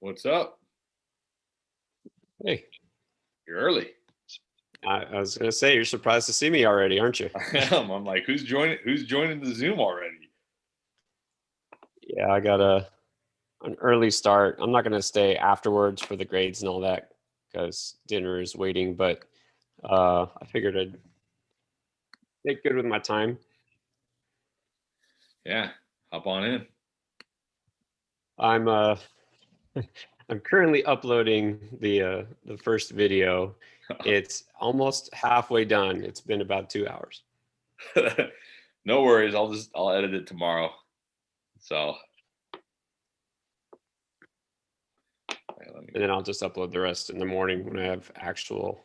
What's up? Hey, You're early. I was gonna say you're surprised to see me already, aren't you? I am. I'm like, who's joining? Who's joining the Zoom already? Yeah, I got an early start. I'm not gonna stay afterwards for the grades and all that because dinner is waiting. But I figured I'd make good with my time. Yeah, hop on in. I'm I'm currently uploading the first video. It's almost halfway done. It's been about 2 hours, No worries. I'll edit it tomorrow. So let me and then I'll just upload the rest in the morning when I have actual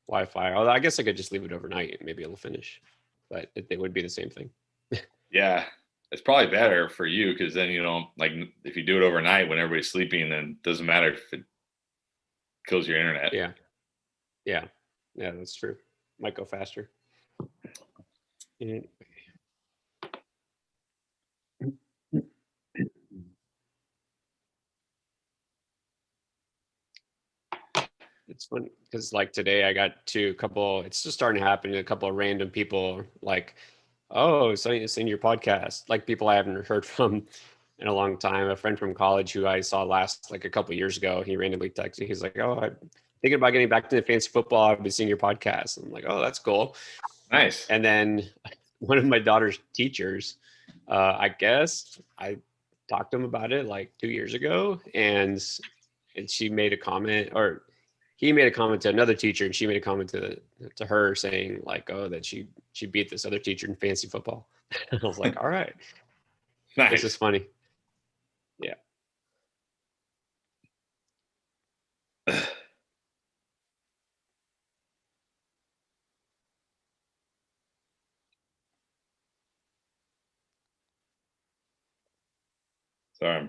Wi-Fi. Although I guess I could just leave it overnight and maybe it'll finish, but it would be the same thing. Yeah, it's probably better for you because then like if you do it overnight when everybody's sleeping, then it doesn't matter if it kills your internet. Yeah. Yeah, yeah, that's true. Might go faster. And it's fun because like today I got to a couple. It's just starting to happen. A couple of random people like, "Oh, so you seen your podcast?" Like people I haven't heard from in a long time. A friend from college who I saw last like a couple of years ago. He randomly texted. He's like, "Oh, I'm thinking about getting back into fantasy football. I've been seeing your podcast." I'm like, "Oh, that's cool." Nice. And then one of my daughter's teachers, I guess I talked to him about it like 2 years ago, and she made a comment, or he made a comment to another teacher, and she made a comment to her saying like, "Oh, that she beat this other teacher in fantasy football." I was like, "All right, this is Nice. funny." Yeah. Sorry,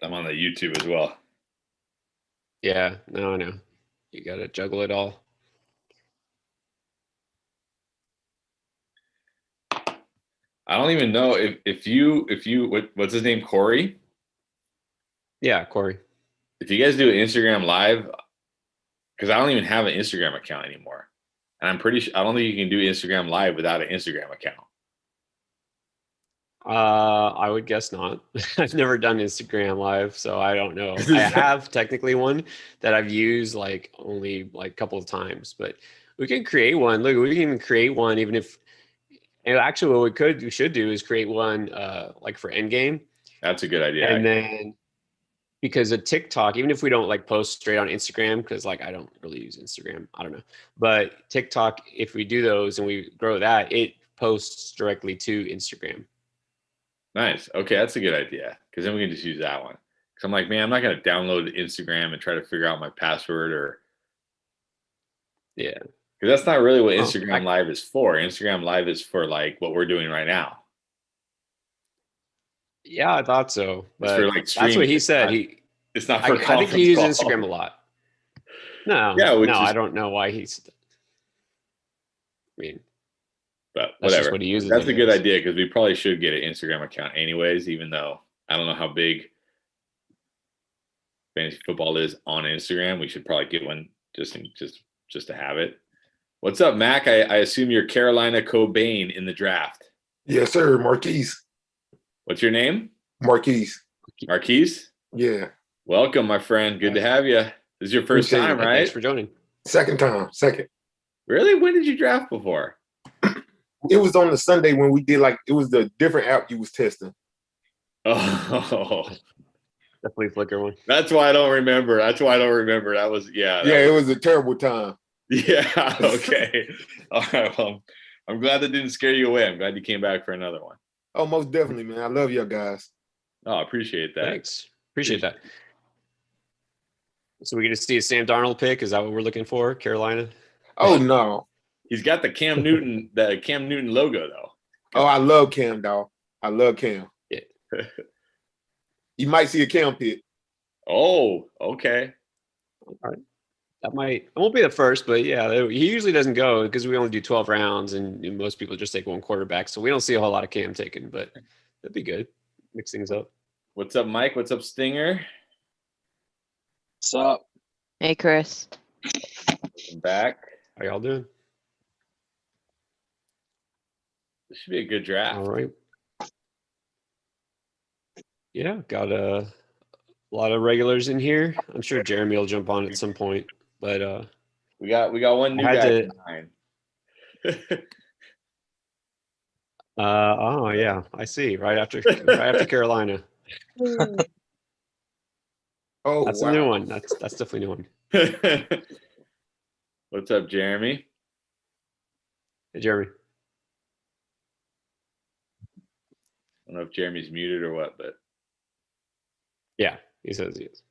I'm on the YouTube as well. Yeah, no, no, you got to juggle it all. I don't even know if what's his name, Corey? Yeah, Corey. If you guys do an Instagram live, because I don't even have an Instagram account anymore, and I'm pretty sure I don't think you can do Instagram live without an Instagram account. I would guess not. I've never done Instagram live, so I don't know. I have technically one that I've used like only like a couple of times, but we can create one. Look, we can create one even if and actually what we should do is create one like for Endgame. That's a good idea. And then because a TikTok, even if we don't like post straight on Instagram, because like I don't really use Instagram, I don't know. But TikTok, if we do those and we grow that, it posts directly to Instagram. Nice. Okay, that's a good idea because then we can just use that one. Because I'm like, man, I'm not gonna download Instagram and try to figure out my password or Yeah. because that's not really what Oh, Instagram Live is for. Instagram Live is for like what we're doing right now. yeah, I thought so, It's for but like that's what streaming. he said. It's not for I think he conference used Instagram a call. lot. No, Yeah, no, which I is don't know why he's. I mean, but that's just whatever. what he uses, I That's a good guess. idea because we probably should get an Instagram account anyways, even though I don't know how big fantasy football is on Instagram. We should probably get one just to have it. What's up, Mac? I assume you're Carolina Cobain in the draft. Yes, sir. Marquise. What's your name? Marquise. Marquise? Yeah. Welcome, my friend. Good to have you. This is your first Appreciate time, it. Hey, thanks right? for joining. Second time. Second. Really? When did you draft before? It was on the Sunday when we did it was the different app you was testing. Oh, Definitely Flickr one. that's why I don't remember. That's why I don't remember. That was It was a terrible time. Yeah. Okay. All right. Well, I'm glad that didn't scare you away. I'm glad you came back for another one. Oh, most definitely, man. I love y'all guys. Oh, I appreciate that. Thanks. Appreciate that. So we get to see a Sam Darnold pick. Is that what we're looking for, Carolina? Oh no. He's got the Cam Newton logo though. Oh, I love Cam, dog. I love Cam. Yeah. You might see a Cam pick. Oh, okay. All right. It won't be the first, but yeah, he usually doesn't go because we only do 12 rounds and most people just take one quarterback. So we don't see a whole lot of Cam taken, but that'd be good. Mix things up. What's up, Mike? What's up, Stinger? What's up? Hey, Chris. Welcome back. How y'all doing? This should be a good draft. All right. Yeah, got a lot of regulars in here. I'm sure Jeremy will jump on at some point, but We got one new I had guy to- behind. oh yeah, I see. Right after Carolina. Oh, That's wow. a new one. That's definitely a new one. What's up, Jeremy? Hey, Jeremy. I don't know if Jeremy's muted or what, but Yeah, he says he is.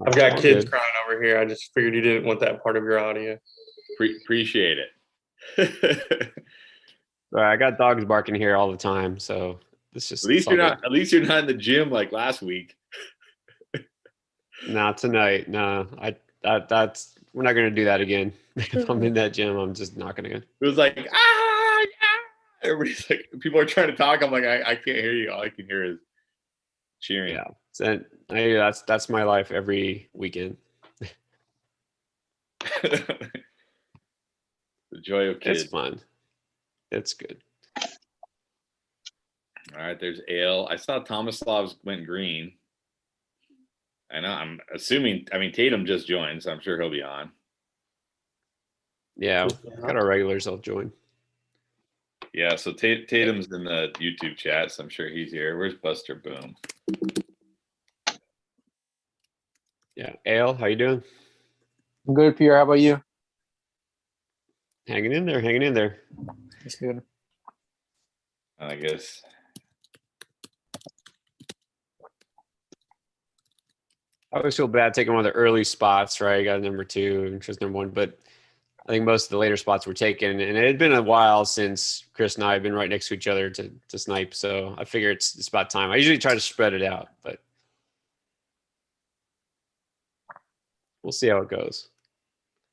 I've got All kids good. crying over here. I just figured you didn't want that part of your audio. appreciate it. All right, I got dogs barking here all the time, so this just At least it's all you're good. not. At least you're not in the gym like last week. Not tonight. No, that's we're not gonna do that again. If I'm in that gym, I'm just not gonna. It was like ah, yeah. Everybody's like, people are trying to talk. I'm like, I can't hear you. All I can hear is cheering. Yeah, so, that's my life every weekend. The joy of kids. It's fun. It's good. All right, there's Ale. I saw Tomislav's went green. I know. I'm assuming. I mean, Tatum just joined, so I'm sure he'll be on. Yeah, got our regulars. I'll join. Yeah. So Tatum's in the YouTube chat, so I'm sure he's here. Where's Buster Boom? Yeah, Ale, how you doing? I'm good, Pierre. How about you? Hanging in there. Hanging in there. That's good. I guess. I always feel bad taking one of the early spots, right? I got number 2 and Chris number 1, but I think most of the later spots were taken, and it had been a while since Chris and I have been right next to each other to snipe. So I figure it's about time. I usually try to spread it out, but we'll see how it goes.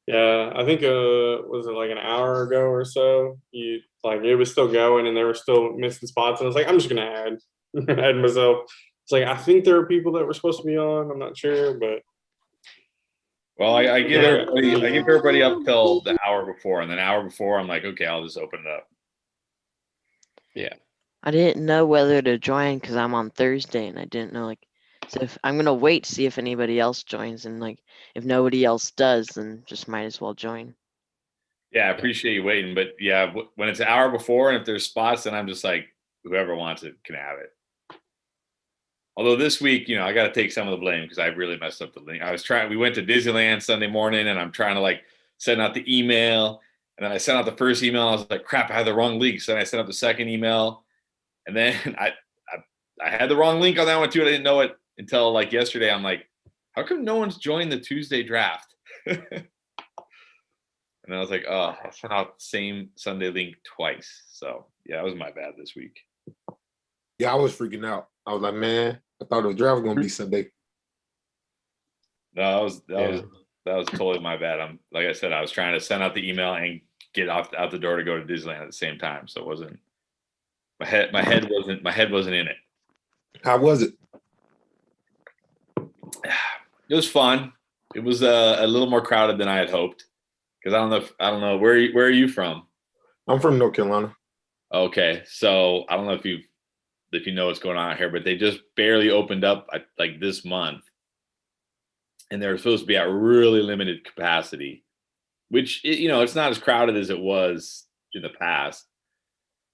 Yeah, I think was it like an hour ago or so? You like it was still going and they were still missing spots, and I was like, I'm just gonna add myself. It's like I think there are people that were supposed to be on. I'm not sure, but Well, I give Yeah. everybody up till the hour before, and then an hour before, I'm like, okay, I'll just open it up. I didn't know whether to join because I'm on Thursday and I didn't know so if I'm gonna wait to see if anybody else joins and if nobody else does, then just might as well join. Yeah, I appreciate you waiting, but yeah, when it's an hour before, and if there's spots, then I'm just like, whoever wants it can have it. Although this week, I got to take some of the blame because I really messed up the link. We went to Disneyland Sunday morning, and I'm trying to send out the email, and then I sent out the first email. And I was like, crap, I had the wrong link. So then I sent out the second email, and then I had the wrong link on that one too. I didn't know it until yesterday. I'm like, how come no one's joined the Tuesday draft? And I was like, oh, I sent out the same Sunday link twice. So yeah, that was my bad this week. Yeah, I was freaking out. I was like, man, I thought the draft was gonna be Sunday. No, that was totally my bad. Like I said, I was trying to send out the email and get out the door to go to Disneyland at the same time. So it wasn't my head wasn't in it. How was it? It was fun. It was a little more crowded than I had hoped. Because I don't know where are you from? I'm from North Carolina. Okay, so I don't know if you know what's going on out here, but they just barely opened up this month, and they're supposed to be at really limited capacity, which it's not as crowded as it was in the past,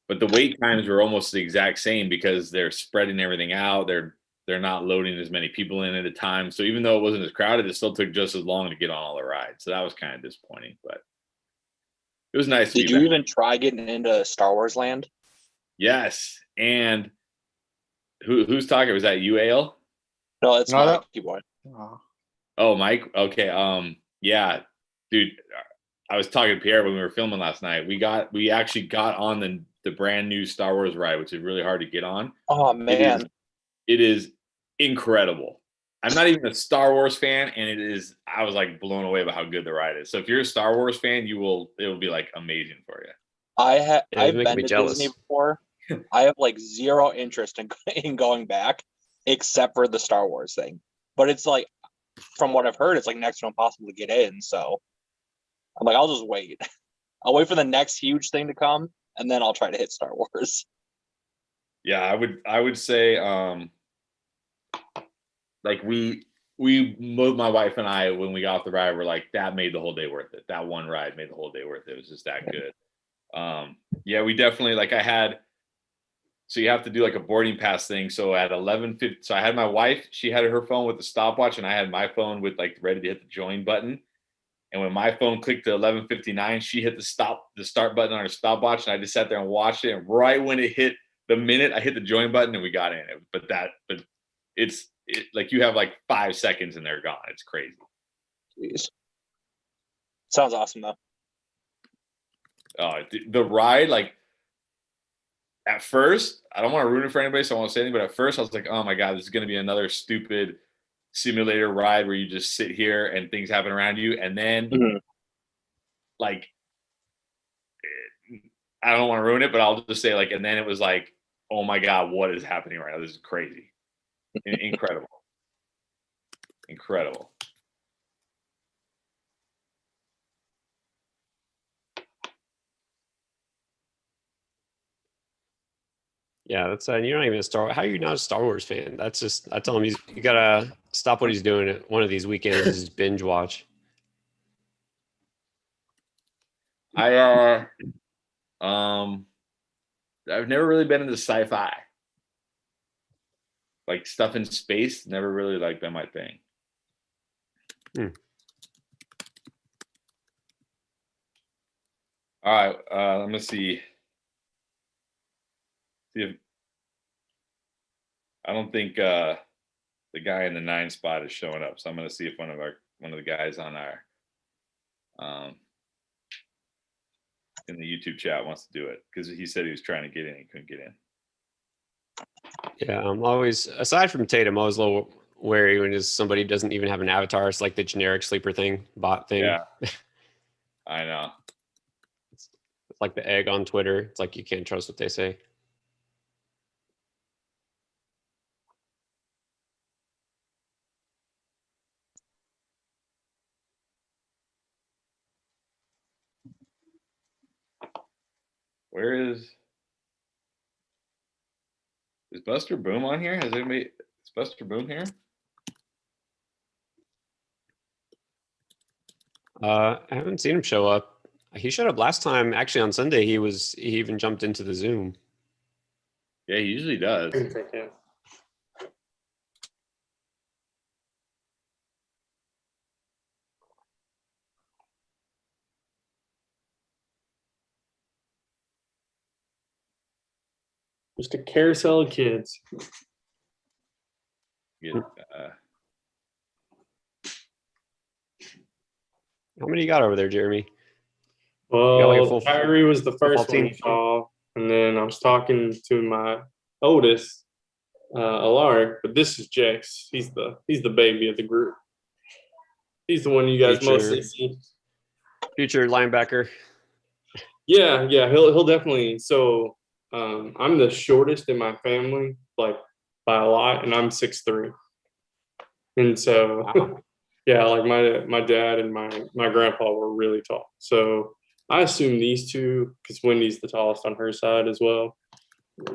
but the wait times were almost the exact same because they're spreading everything out. They're not loading as many people in at a time. So even though it wasn't as crowded, it still took just as long to get on all the rides. So that was kind of disappointing, but it was nice. Did you even try getting into Star Wars Land? Yes. And who's talking? Was that you, Ale? No, it's No, my keyboard. Oh, Mike. Okay. Yeah, dude. I was talking to Pierre when we were filming last night. We actually got on the brand new Star Wars ride, which is really hard to get on. Oh man, It is incredible. I'm not even a Star Wars fan, and I was blown away by how good the ride is. So if you're a Star Wars fan, it will be amazing for you. I've making been me to jealous. Disney before. I have zero interest in going back, except for the Star Wars thing. but it's like, from what I've heard, it's like next to impossible to get in. So I'm like, I'll just wait. I'll wait for the next huge thing to come, and then I'll try to hit Star Wars. Yeah, I would say like my wife and I, when we got off the ride, we're like, that made the whole day worth it. That one ride made the whole day worth it. It was just that good. Yeah, we definitely, like, so you have to do like a boarding pass thing. So at 11:50, so I had my wife, she had her phone with the stopwatch, and I had my phone with like ready to hit the join button. And when my phone clicked to 11:59, she hit the start button on her stopwatch, and I just sat there and watched it. And right when it hit the minute, I hit the join button and we got in. But it's like you have like 5 seconds and they're gone. It's crazy. Jeez. Sounds awesome though. The ride, like, at first, I don't want to ruin it for anybody, so I won't say anything. But at first, I was like, "Oh my god, this is going to be another stupid simulator ride where you just sit here and things happen around you." And then, like, I don't want to ruin it, but I'll just say, like, and then it was like, "Oh my god, what is happening right now? This is crazy, incredible, incredible." Yeah, that's you're not even a Star. How are you not a Star Wars fan? That's just I tell him you gotta stop what he's doing at one of these weekends. And just binge watch. I've never really been into sci-fi, like stuff in space. Never really like been my thing. All right, let me see. See if I don't think the guy in the 9 spot is showing up, so I'm gonna see if one of the guys on our in the YouTube chat wants to do it, because he said he was trying to get in, he couldn't get in. Yeah, I'm always, aside from Tatum, I'm always a little wary when somebody doesn't even have an avatar. It's like the generic sleeper thing, bot thing. Yeah, I know. It's like the egg on Twitter. It's like you can't trust what they say. Where is Buster Boom on here? Is Buster Boom here? I haven't seen him show up. He showed up last time. Actually, on Sunday, he even jumped into the Zoom. Yeah, he usually does. Just a carousel of kids. Get, How many you got over there, Jeremy? Well, like a full- Kyrie was the football first one team? he saw, and then I was talking to my oldest, Alaric, but this is Jax. He's the baby of the group. He's the one you guys Future. mostly see. Future linebacker. Yeah, he'll definitely. So I'm the shortest in my family, like by a lot, and I'm 6'3". And so Wow. yeah, like my dad and my grandpa were really tall. So I assume these two, because Wendy's the tallest on her side as well.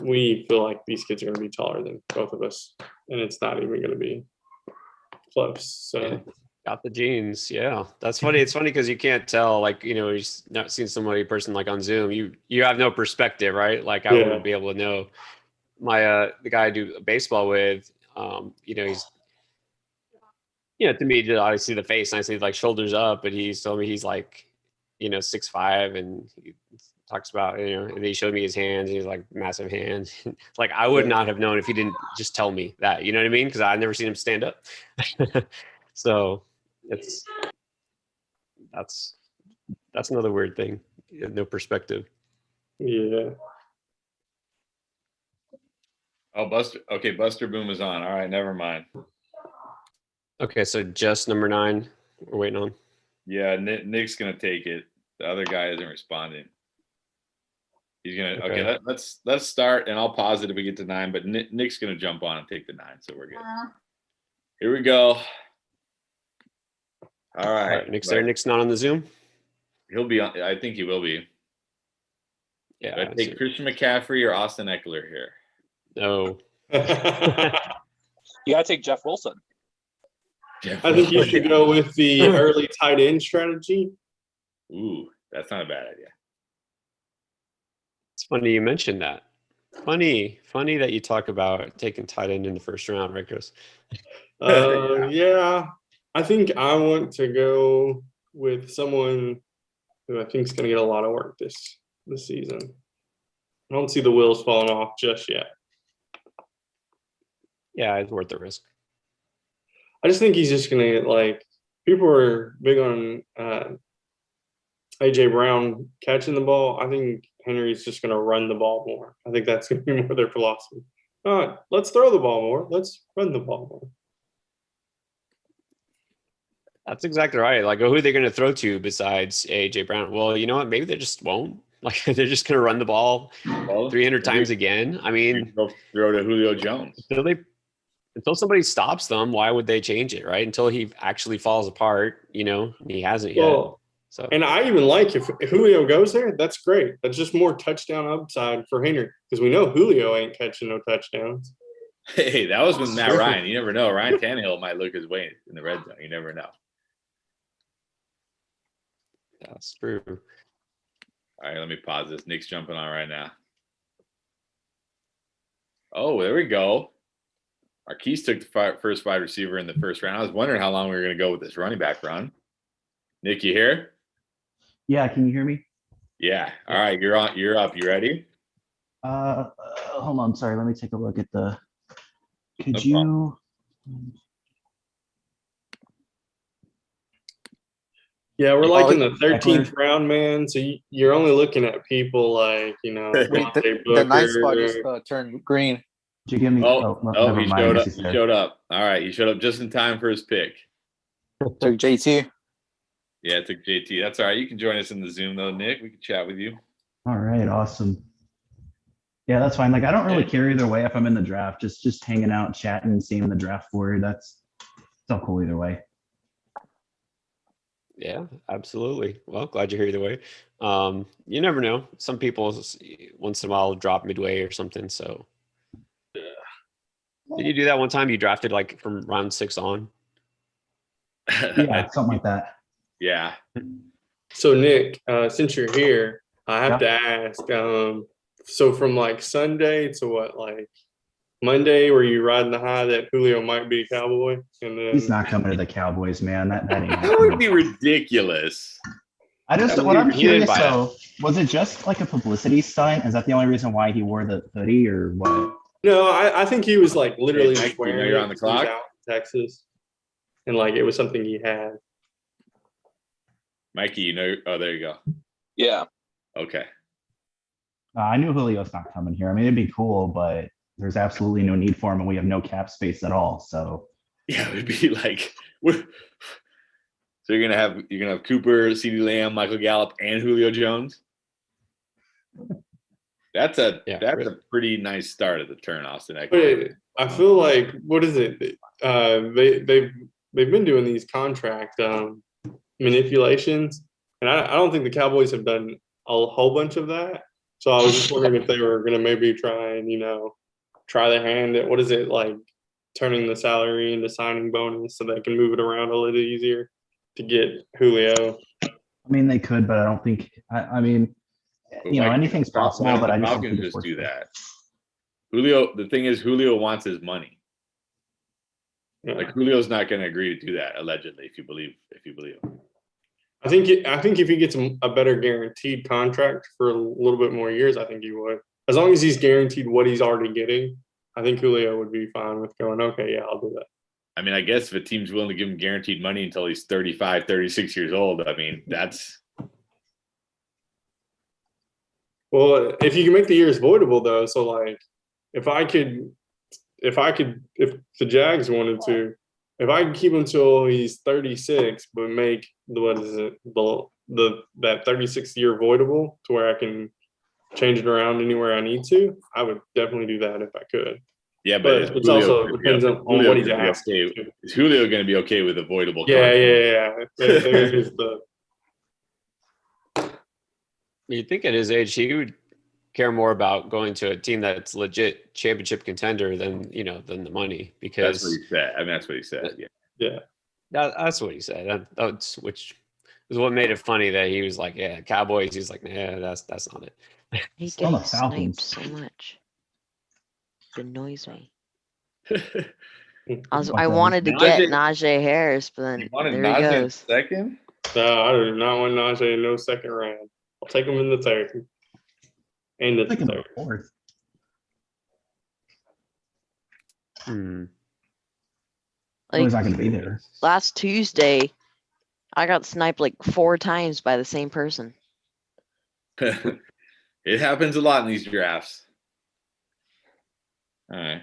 We feel like these kids are going to be taller than both of us, and it's not even going to be close. So. Yeah. Got the genes. Yeah, that's funny. It's funny because you can't tell, like, you're not seeing somebody person like on Zoom. You have no perspective, right? Like I wouldn't be able to know. My the guy I do baseball with, he's to me, just I see the face and I see like shoulders up, but he's told me he's like 6'5", and he talks about and he showed me his hands. And he's like massive hands. Like I would not have known if he didn't just tell me that. You know what I mean? Because I've never seen him stand up. So that's another weird thing. No perspective. Yeah. oh, Buster Boom is on. All right, never mind. Okay, so just number 9 we're waiting on. Yeah, Nick's gonna take it. The other guy isn't responding. He's gonna okay. Let's start, and I'll pause it if we get to 9. But Nick's gonna jump on and take the 9, so we're good. Here we go. All All right. right, Nick's there. Nick's not on the Zoom. He'll be on. I think he will be. Yeah. Do I take Christian McCaffrey or Austin Eckler here? No. You gotta take Jeff Wilson. Jeff I think you Wilson. should go with the early tight end strategy. Ooh, that's not a bad idea. It's funny you mentioned that. Funny that you talk about taking tight end in the first round, right, Chris? Yeah, I think I want to go with someone who I think is going to get a lot of work this season. I don't see the wheels falling off just yet. Yeah, it's worth the risk. I just think he's just going to get like people are big on AJ Brown catching the ball. I think Henry's just going to run the ball more. I think that's going to be more their philosophy. All right, let's throw the ball more. Let's run the ball more. That's exactly right. Like, who are they going to throw to besides AJ Brown? Well, you know what? Maybe they just won't. Like, they're just going to run the ball 300 times again. I mean, throw to Julio Jones. Until somebody stops them, why would they change it, right? Until he actually falls apart, he hasn't yet. Well, So, and I even like if Julio goes there, that's great. That's just more touchdown upside for Henry because we know Julio ain't catching no touchdowns. Hey, that was with Matt Ryan. You never know. Ryan Tannehill might look his way in the red zone. You never know. that's true. All right, let me pause this. Nick's jumping on right now. Oh, there we go. Marquise took the first wide receiver in the first round. I was wondering how long we were going to go with this running back run. Nick, you here? Yeah, can you hear me? Yeah. All right, you're on. You're up. You ready? Hold on. Sorry, let me take a look at the. Could No you? Yeah, we're like in the Eckler. 13th round, man. So you're only looking at people like, Devontae The ninth spot Booker. just turned green. Did you give me? Oh, never he mind, showed I up. guess he's He there. showed up. All right, he showed up just in time for his pick. Took JT. Yeah, it took JT. That's all right. You can join us in the Zoom though, Nick. We can chat with you. All right, awesome. Yeah, that's fine. Like, I don't really care either way if I'm in the draft. Just hanging out, chatting, seeing the draft board. That's still cool either way. Yeah, absolutely. Well, glad you're here either way. You never know. Some people once in a while drop midway or something. So, did you do that one time? You drafted like from round 6 on. Yeah, something like that. Yeah. So Nick, since you're here, I have to ask, so from like Sunday to what, like Monday, were you riding the high that Julio might be a Cowboy? And then He's not coming to the Cowboys, man. That ain't That happening. would be ridiculous. What I'm curious though, was it just like a publicity stunt? Is that the only reason why he wore the hoodie or what? No, I think he was like literally Hey, Mike, just wearing you know you're it on the 'cause he's clock? out in Texas, and like it was something he had. Mikey, oh, there you go. Yeah. Okay. I knew Julio's not coming here. I mean, it'd be cool, but there's absolutely no need for him, and we have no cap space at all. So Yeah, it would be like, so you're gonna have Cooper, CeeDee Lamb, Michael Gallup, and Julio Jones. That's a pretty nice start at the turn, Austin Eckler. But I feel like what is it? They've been doing these contract manipulations, and I don't think the Cowboys have done a whole bunch of that. So I was just wondering if they were going to maybe try and try their hand at what is it like turning the salary into signing bonus so they can move it around a little easier to get Julio. I mean, they could, but I don't think. I mean, anything's possible, but I just don't think it's do that. Julio, the thing is, Julio wants his money. Yeah. Like Julio's not going to agree to do that, allegedly. If you believe him. I think if he gets a better guaranteed contract for a little bit more years, I think he would. As long as he's guaranteed what he's already getting, I think Julio would be fine with going, okay, yeah, I'll do that. I mean, I guess if a team's willing to give him guaranteed money until he's 35, 36 years old, I mean, that's. Well, if you can make the years voidable though, so like if the Jags wanted to, if I can keep him till he's 36, but make that 36-year voidable to where I can change it around anywhere I need to, I would definitely do that if I could. Yeah, but is it's Julio also gonna be depends okay- on Julio what he's gonna be asked. okay- Is Julio going to be okay with avoidable? Yeah, content? yeah. That is the You think at his age he would care more about going to a team that's legit championship contender than than the money, That's what because he said. I mean, that's what he said. Yeah. yeah. that's what he said. That's which is what made it funny that he was like, yeah, Cowboys. He's like, nah, that's not it. I hate On the getting sniped Falcons. so much. It annoys me. Fuck I them. wanted to get Najee- Najee Harris, but You then wanted there he Najee in goes. second? No, I do not want Najee in no second round. I'll take him in the third. And the Like in the third. fourth. Hmm. Oh, he's Like not gonna be there. last Tuesday, I got sniped like 4 times by the same person. It happens a lot in these drafts. All right.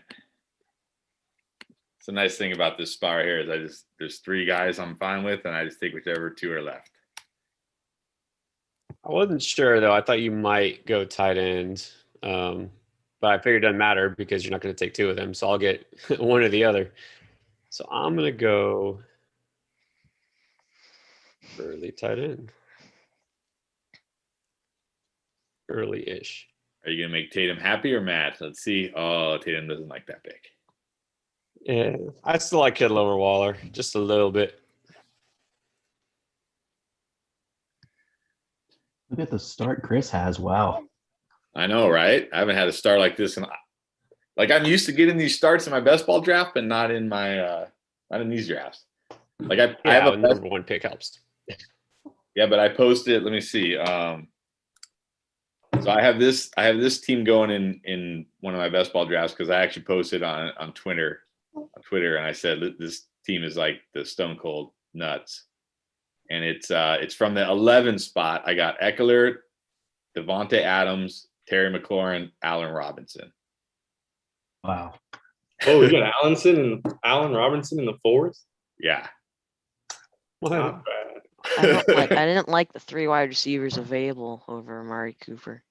It's a nice thing about this spot right here is there's 3 guys I'm fine with, and I just take whichever 2 are left. I wasn't sure though. I thought you might go tight end, but I figured it doesn't matter because you're not going to take 2 of them. So I'll get one or the other. So I'm going to go early tight end, early-ish. Are you gonna make Tatum happy or mad? Let's see. Oh, Tatum doesn't like that pick. Yeah, I still like Kittle over Waller just a little bit. Look at the start Chris has. Wow. I know, right? I haven't had a start like this, and I'm used to getting these starts in my best ball draft, but not in my not in these drafts. Like I Yeah, have the a best, number 1 pick helps. yeah, but I posted. Let me see. So I have this team going in one of my best ball drafts because I actually posted on Twitter, and I said this team is like the stone cold nuts, and it's from the 11 spot. I got Eckler, Devontae Adams, Terry McLaurin, Allen Robinson. Wow. Oh, you got Allen Robinson in the fourth? Yeah, Not bad. I didn't like the 3 wide receivers available over Amari Cooper.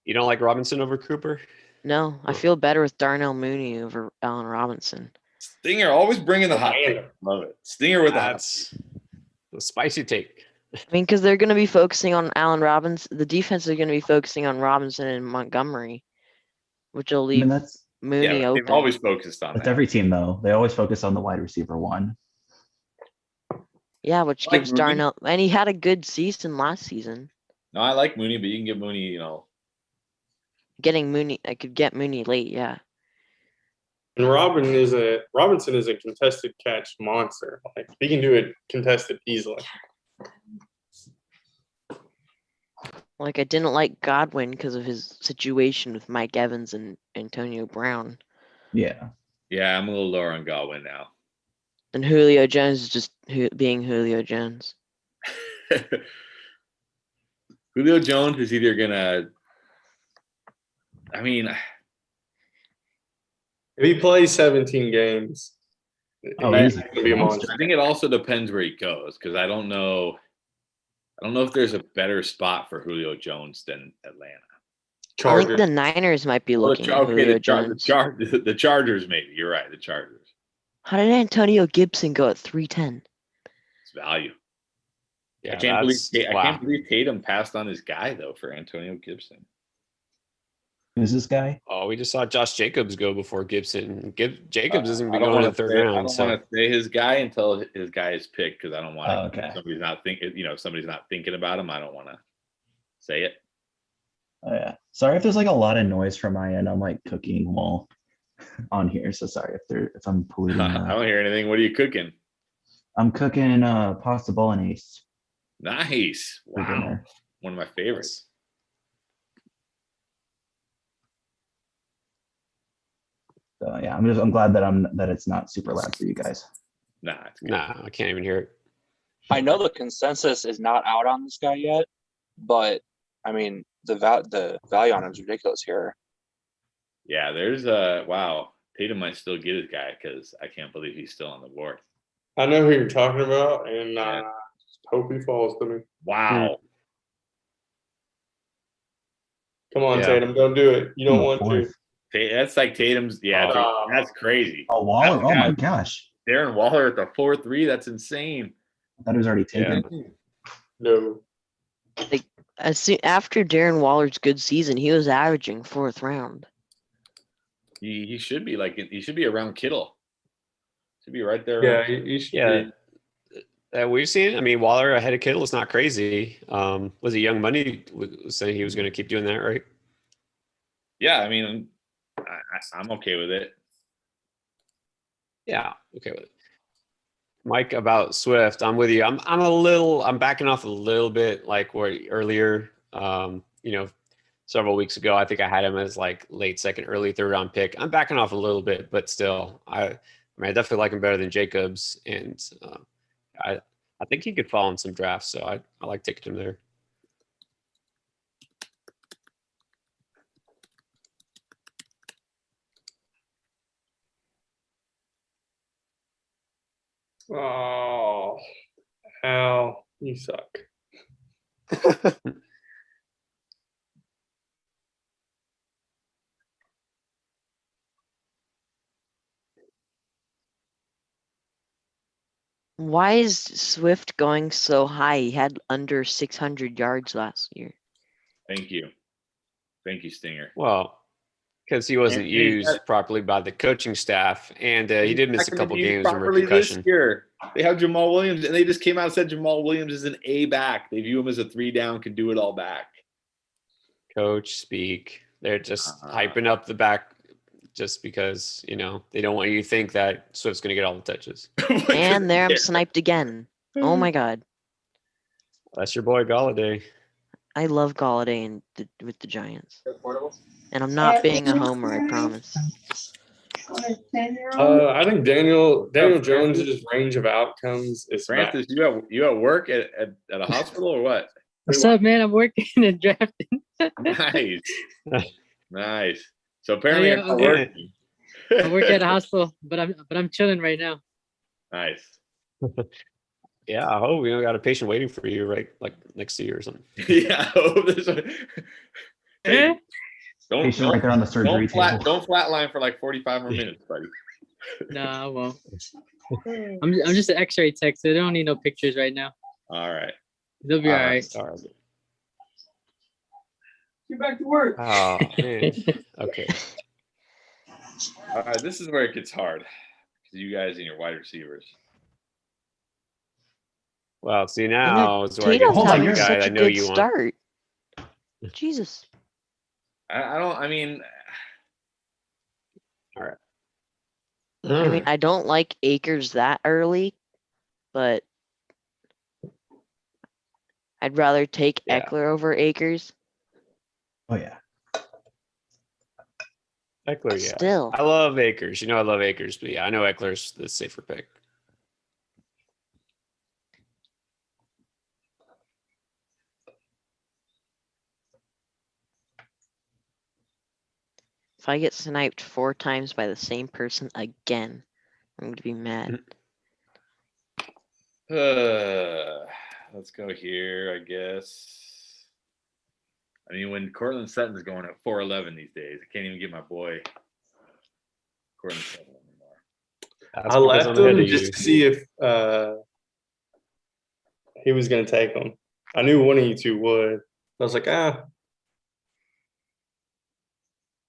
You don't like Robinson over Cooper? No, I feel better with Darnell Mooney over Allen Robinson. Stinger always bringing the hot take. Random. Love it. Stinger with the hot. That's a spicy take. I mean, because they're going to be focusing on Allen Robinson. The defense is going to be focusing on Robinson and Montgomery, which will I mean, leave that's Mooney Yeah, they've open. always focused on that's that. every team though. They always focus on the wide receiver 1. Yeah, which I like gives Mooney. Darnell, and he had a good season last season. No, I like Mooney, but you can get Mooney, Getting Mooney, I could get Mooney late. Yeah, And Robinson is a contested catch monster. Like he can do it contested easily. like I didn't like Godwin because of his situation with Mike Evans and Antonio Brown. Yeah. Yeah, I'm a little lower on Godwin now. And Julio Jones is just being Julio Jones. Julio Jones is either gonna. I mean, If he plays 17 games, Oh, he's easy. gonna be a monster. I think it also depends where he goes because I don't know. I don't know if there's a better spot for Julio Jones than Atlanta. I Chargers. think the Niners might be looking at Julio Jones. The Chargers maybe. You're right. The Chargers. How did Antonio Gibson go at 310? It's value. Yeah, I can't wow. believe Tatum passed on his guy though for Antonio Gibson. Who's this guy? Oh, we just saw Josh Jacobs go before Gibson. Jacobs isn't I be don't going in wanna the third say- I round. don't So want to say his guy until his guy is picked because I don't want Oh, okay. somebody's not thinking. Somebody's not thinking about him. I don't want to say it. Oh, yeah. Sorry if there's like a lot of noise from my end. I'm like cooking while on here. So sorry if I'm polluting. I don't hear anything. What are you cooking? I'm cooking pasta bolognese Nice. for Wow. dinner. One of my favorites. So yeah, I'm glad that it's not super loud for you guys. Nah, it's good. nah, I can't even hear it. I know the consensus is not out on this guy yet, but I mean the value on him is ridiculous here. Yeah, there's wow. Tatum might still get his guy because I can't believe he's still on the board. I know who you're talking about, and Yeah. just hope he falls to me. Wow. Come on, Yeah. Tatum, don't do it. You don't In the want to. fourth. That's like Tatum's. Yeah, that's crazy. Oh, Waller. Oh my Yeah. gosh. Darren Waller at the 4-3. That's insane. I thought it was already Yeah. taken. No. After Darren Waller's good season, he was averaging 4th round. He should be he should be around Kittle. Should be right there. Yeah, around- you should Yeah. be. We've seen. I mean, Waller ahead of Kittle is not crazy. Was it Young Money was saying he was going to keep doing that, right? Yeah, I mean, I'm okay with it. Yeah, okay with it. Mike, about Swift, I'm with you. I'm backing off a little bit, like where earlier, several weeks ago, I think I had him as like late second, early third round pick. I'm backing off a little bit, but still, I definitely like him better than Jacobs, and I think he could fall in some drafts, so I like taking him there. Oh, Al, you suck. Why is Swift going so high? He had under 600 yards last year. Thank you, Stinger. Well, because he wasn't And used properly by the coaching staff, and he did miss a Not gonna couple be used games from a properly this concussion. year. They have Jamal Williams, and they just came out and said Jamal Williams is an A back. They view him as a 3-down, can do it all back. Coach speak. They're just hyping up the back just because, they don't want you to think that Swift's going to get all the touches. And there I'm sniped again. Oh my god. That's your boy Galladay. I love Galladay with the Giants. And I'm not being a homer, I promise. I think Daniel Jones's range of outcomes is Francis, max. you at work at a hospital or what? What's up, man? I'm working and drafting. Nice. So apparently, yeah, I'm not okay. working. I work at a hospital, but I'm chilling right now. Nice. Yeah, I hope we got a patient waiting for you right like next to you or something. Yeah. I hope there's Eh? Patient right there on the surgery table. Don't flatline for like 45 more minutes, buddy. No, I won't. I'm just an X-ray tech, so they don't need no pictures right now. All right. They'll be all right. All right. Get back to work. Oh man. Okay. All right. This is where it gets hard because you guys and your wide receivers. Well, see now is where I get Tatum's to the having guy such I a know good you want. start. Jesus. I mean, All right. I mean, I don't like Akers that early, but I'd rather take Yeah. Eckler over Akers. Oh yeah. Eckler, yeah. Still. I love Akers. I love Akers, but yeah, I know Eckler's the safer pick. If I get sniped 4 times by the same person again, I'm going to be mad. let's go here, I guess. I mean, when Cortland Sutton's going at 4'11" these days, I can't even get my boy Cortland Sutton anymore. That's I because left I'm ahead him of just you. to see if he was going to take him. I knew one of you two would. I was like,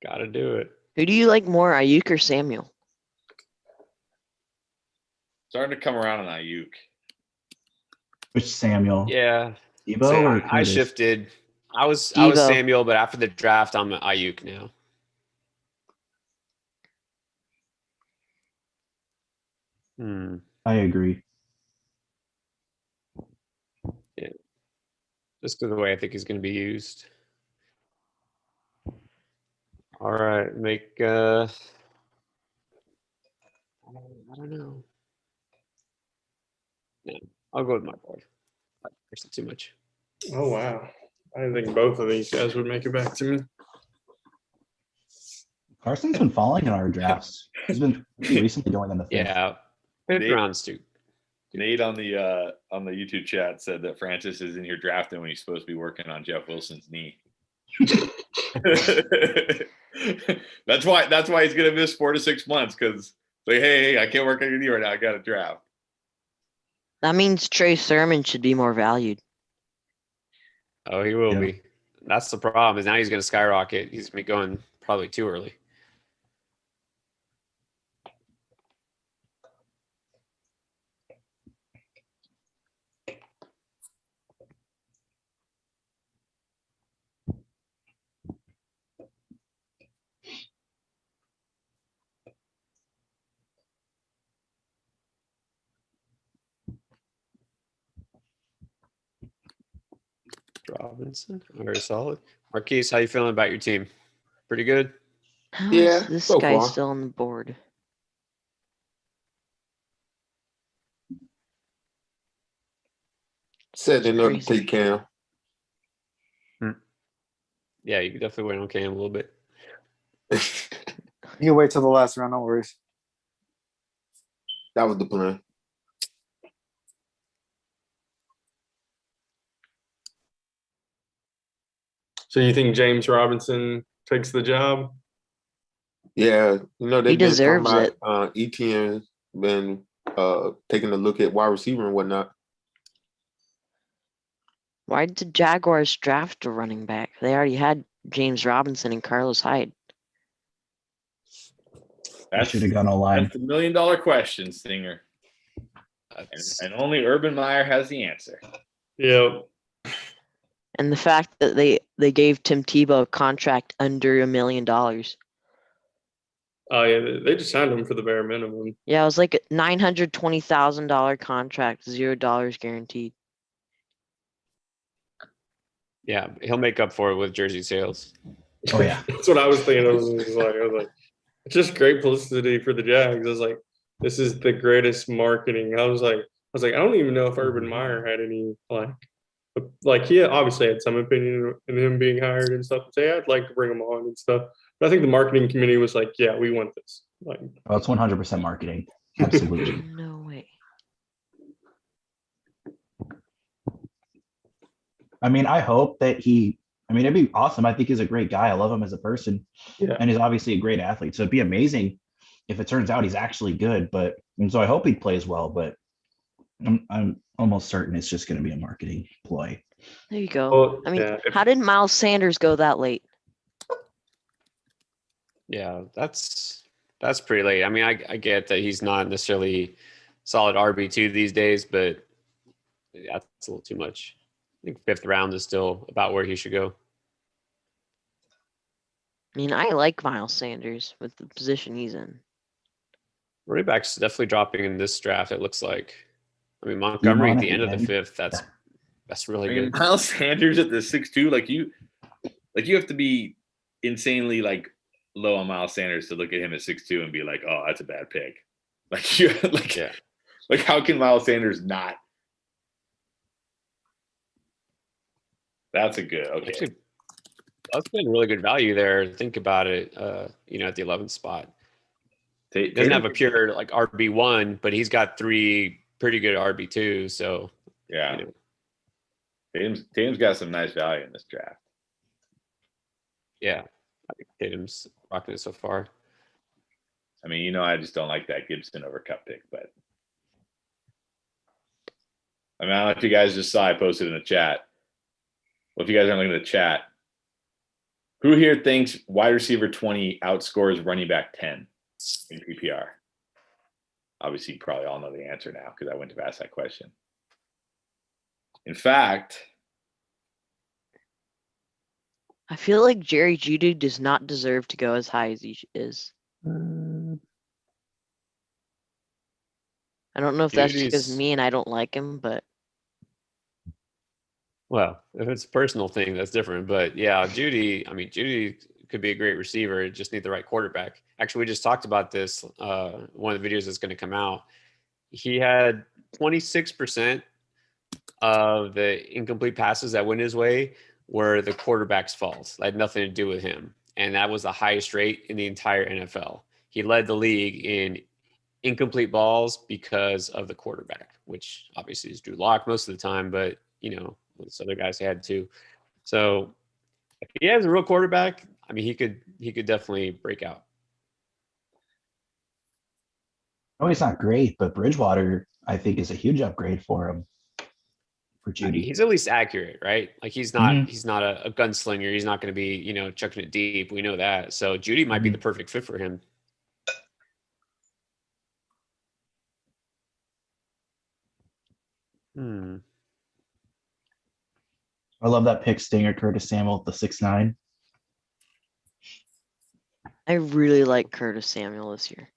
Gotta do it. Who do you like more, Ayuk or Samuel? Starting to come around on Ayuk. Which Samuel? Yeah. Debo See, or I Curtis? shifted. I was Devo. Samuel, but after the draft, I'm Ayuk now. I agree. Just because of the way I think he's going to be used. All right, I don't know. No, I'll go with my boy. There's too much. oh, wow. I didn't think both of these guys would make it back to me. Carson's been falling in our drafts. He's been recently going in the 5th. Yeah, fifth Nate- rounds too. Nate on the YouTube chat said that Francis is in here drafting when he's supposed to be working on Jeff Wilson's knee. That's why he's gonna miss 4 to 6 months, because like, hey, I can't work on you right now. I got a draft. That means Trey Sermon should be more valued. Oh, he will Yeah. be. That's the problem. Is now he's going to skyrocket. He's gonna be going probably too early. Robinson, very solid. Marquise, how you feeling about your team? Pretty good. How Yeah, is this so guy far. still on the board? Setting up to Crazy. take Cam. Yeah, you can definitely wait on Cam a little bit. You can wait till the last round. No worries. That was the plan. So you think James Robinson takes the job? Yeah, He they've been talking deserves about it. ETN been taking a look at wide receiver and whatnot. Why did the Jaguars draft a running back? They already had James Robinson and Carlos Hyde. I That's should have gone online. that's the $1 million question, Stinger, and only Urban Meyer has the answer. Yeah. And the fact that they gave Tim Tebow a contract under $1 million. Oh yeah, they just signed him for the bare minimum. Yeah, it was like a $920,000 contract, $0 guaranteed. Yeah, he'll make up for it with jersey sales. Oh, yeah. That's what I was thinking. I was like, it's just great publicity for the Jags. I was like, this is the greatest marketing. I was like, I don't even know if Urban Meyer had any like he obviously had some opinion in him being hired and stuff. Say I'd like to bring him on and stuff. But I think the marketing committee was like, yeah, we want this. Like, Oh, it's 100% marketing. Absolutely. No way. I mean, I hope that it'd be awesome. I think he's a great guy. I love him as a person. Yeah. And he's obviously a great athlete. So it'd be amazing if it turns out he's actually good. And so I hope he plays well, but I'm almost certain it's just going to be a marketing ploy. There you go. well, I mean, yeah, how did Miles Sanders go that late? Yeah, that's pretty late. I mean, I get that he's not necessarily solid RB2 these days, but that's a little too much. I think 5th round is still about where he should go. I mean, I like Miles Sanders with the position he's in. Running backs definitely dropping in this draft, it looks like. I mean, Montgomery at the end of the 5th, that's really I mean, good. Miles Sanders at the 6'2", like you have to be insanely like low on Miles Sanders to look at him at 6'2" and be like, oh, that's a bad pick. Like you like how can Miles Sanders not? That's a good Actually, that's been really good value there. Think about it, at the 11th spot. He doesn't have a pure like RB1, but he's got 3 pretty good RB2. So yeah, Tatum's got some nice value in this draft. Yeah, I think Tatum's rocking it so far. I mean, I just don't like that Gibson over Cup pick, but I mean, I don't know if you guys just saw I posted in the chat. Well, if you guys aren't looking at the chat, who here thinks wide receiver 20 outscores running back 10 in PPR? Obviously, you probably all know the answer now because I went to ask that question. In fact, I feel like Jerry Jeudy does not deserve to go as high as he is. I don't know if that's because Judy's- me and I don't like him, but Well, if it's a personal thing, that's different. But yeah, Judy could be a great receiver. Just need the right quarterback. Actually, we just talked about this. One of the videos that's going to come out. He had 26% of the incomplete passes that went his way were the quarterback's faults. That had nothing to do with him. And that was the highest rate in the entire NFL. He led the league in incomplete balls because of the quarterback, which obviously is Drew Lock most of the time, but those other guys had too. So If he has a real quarterback, I mean, he could definitely break out. Oh, he's not great, but Bridgewater, I think, is a huge upgrade for him. For I mean, Judy. he's at least accurate, right? Like he's Mhm. not a gunslinger. He's not going to be, chucking it deep. We know that. So Judy might be Mhm. the perfect fit for him. Hmm. I love that pick stinger, Curtis Samuel, the 6'9". I really like Curtis Samuel this year.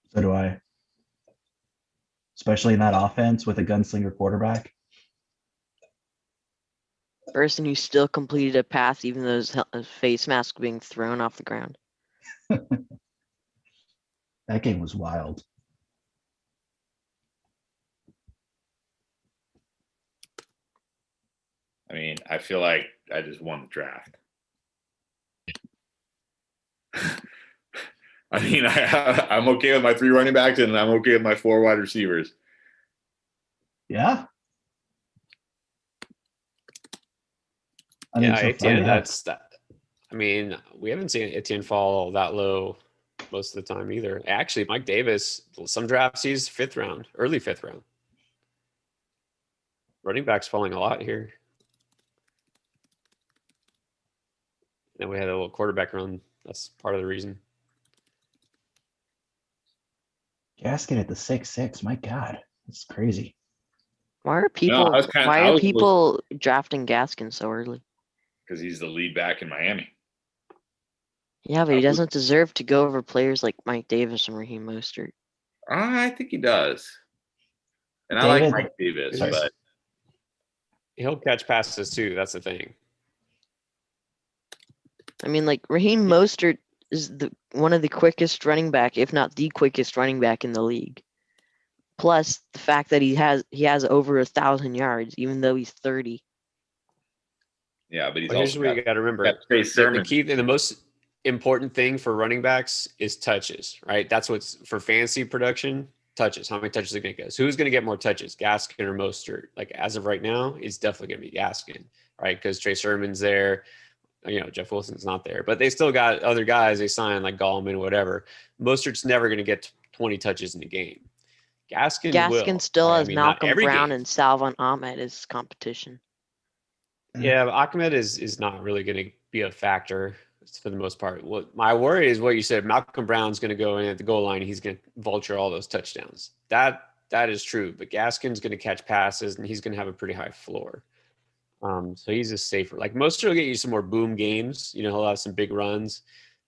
So do I. Especially in that offense with a gunslinger quarterback. Person who still completed a pass even though his face mask being thrown off the ground. That game was wild. I mean, I feel like I just won the draft. I mean, I'm okay with my 3 running backs and I'm okay with my 4 wide receivers. Yeah. I Yeah, think so far, Etienne, yeah. that's that. I mean, we haven't seen Etienne fall that low most of the time either. Actually, Mike Davis, some drafts he's 5th round, early 5th round. Running backs falling a lot here. Then we had a little quarterback run. That's part of the reason. Gaskin at the 6'6". My God, that's crazy. Why are people drafting Gaskin so early? Because he's the lead back in Miami. Yeah, but he doesn't deserve to go over players like Mike Davis and Raheem Mostert. I think he does. And David, I like Mike Davis, sorry. but He'll catch passes too. That's the thing. I mean, like Raheem Mostert is one of the quickest running back, if not the quickest running back in the league. Plus the fact that he has over 1,000 yards, even though he's 30. yeah, but he's Well, here's also what you got to remember. The key and the most important thing for running backs is touches, right? That's what's for fantasy production. Touches. How many touches are going to get? So who's going to get more touches, Gaskin or Mostert? Like as of right now, it's definitely going to be Gaskin, right? Because Trey Sermon's there. Jeff Wilson's not there, but they still got other guys they signed like Gallman, whatever. Mostert's never going to get 20 touches in a game. Gaskin will. Still right? has I mean, not Malcolm every Brown game. and Salvon Ahmed as competition. Yeah, but Ahmed is not really going to be a factor for the most part. What my worry is what you said. Malcolm Brown's going to go in at the goal line. He's going to vulture all those touchdowns. That is true. But Gaskin's going to catch passes and he's going to have a pretty high floor. So he's just safer. Like Mostert will get you some more boom games. He'll have some big runs.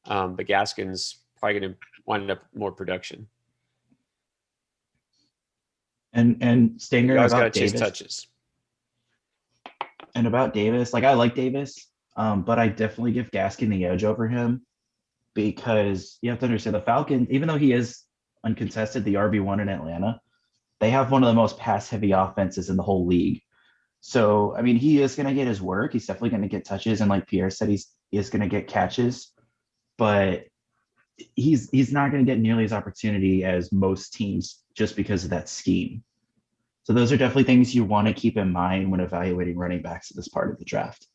But Gaskin's probably going to wind up more production. And Stinger You always got about to chase Davis. touches. And about Davis, like I like Davis, but I definitely give Gaskin the edge over him because you have to understand the Falcons, even though he is uncontested, the RB1 in Atlanta, they have one of the most pass-heavy offenses in the whole league. So, I mean, he is going to get his work. He's definitely going to get touches. And like Pierre said, he is going to get catches, but he's not going to get nearly as opportunity as most teams just because of that scheme. So those are definitely things you want to keep in mind when evaluating running backs at this part of the draft.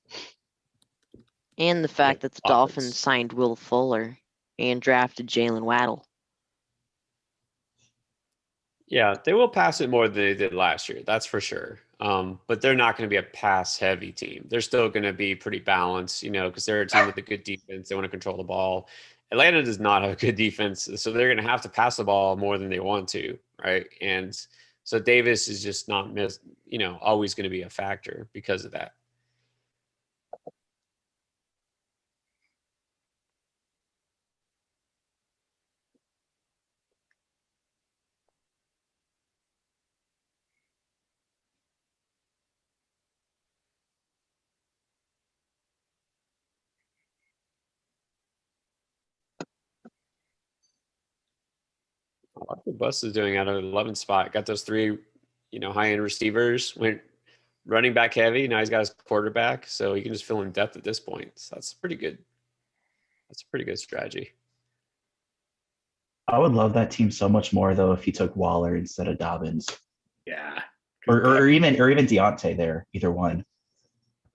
And the fact that the Dolphins signed Will Fuller and drafted Jalen Waddle. Yeah, they will pass it more than they did last year. That's for sure. But they're not going to be a pass-heavy team. They're still going to be pretty balanced, because they're a team with a good defense. They want to control the ball. Atlanta does not have a good defense, so they're going to have to pass the ball more than they want to, right? And so Davis is just not always going to be a factor because of that. I like what Bus is doing out of 11 spot. Got those 3, high-end receivers. Went running back heavy. Now he's got his quarterback, so he can just fill in depth at this point. So that's pretty good. That's a pretty good strategy. I would love that team so much more though if he took Waller instead of Dobbins. Yeah. Or even Deontay there, either one.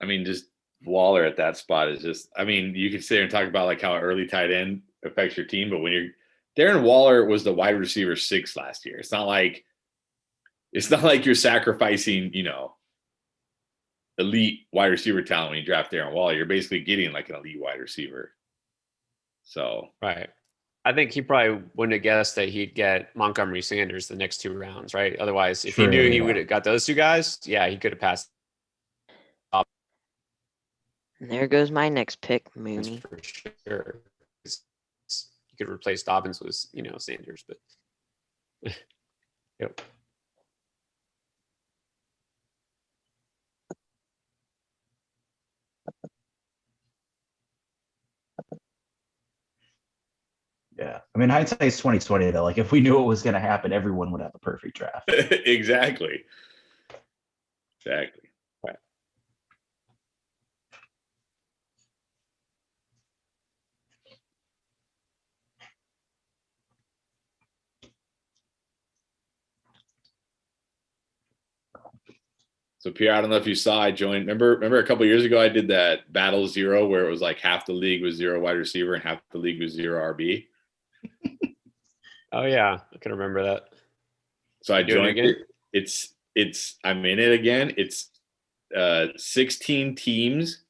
I mean, just Waller at that spot is just, I mean, you could sit there and talk about like how early tight end affects your team, but when you're Darren Waller was the wide receiver 6 last year. It's not like you're sacrificing, elite wide receiver talent when you draft Darren Waller. You're basically getting like an elite wide receiver. So Right. I think he probably wouldn't have guessed that he'd get Montgomery Sanders the next 2 rounds, right? Otherwise, if he True, knew he yeah. would have got those 2 guys, yeah, he could have passed And there goes my next pick, Mooney. for sure. You could replace Dobbins with, Sanders, but yep. Yeah. I mean, hindsight's 2020 though. Like if we knew it was gonna happen, everyone would have a perfect draft. exactly. Right. So Pierre, I don't know if you saw, I joined. Remember a couple years ago, I did that Battle Zero where it was like half the league was 0 wide receiver and half the league was 0 RB. Oh yeah, I can remember that. So I You doing it joined again? it. I'm in it again. It's 16 teams.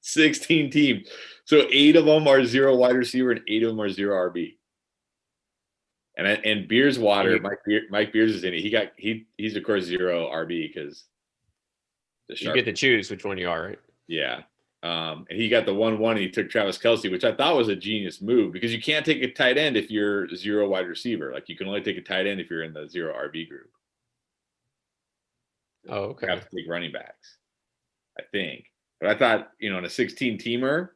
16 teams. So 8 of them are 0 wide receiver and 8 of them are 0 RB. And Beers Water, Mike Beers is in it. He's of course 0 RB because You get to choose which one you are, right? Yeah. And he got the 1-1 and he took Travis Kelce, which I thought was a genius move because you can't take a tight end if you're 0 wide receiver. Like you can only take a tight end if you're in the 0 RB group. Oh, okay. You have to take running backs, I think. But I thought, in a 16 teamer,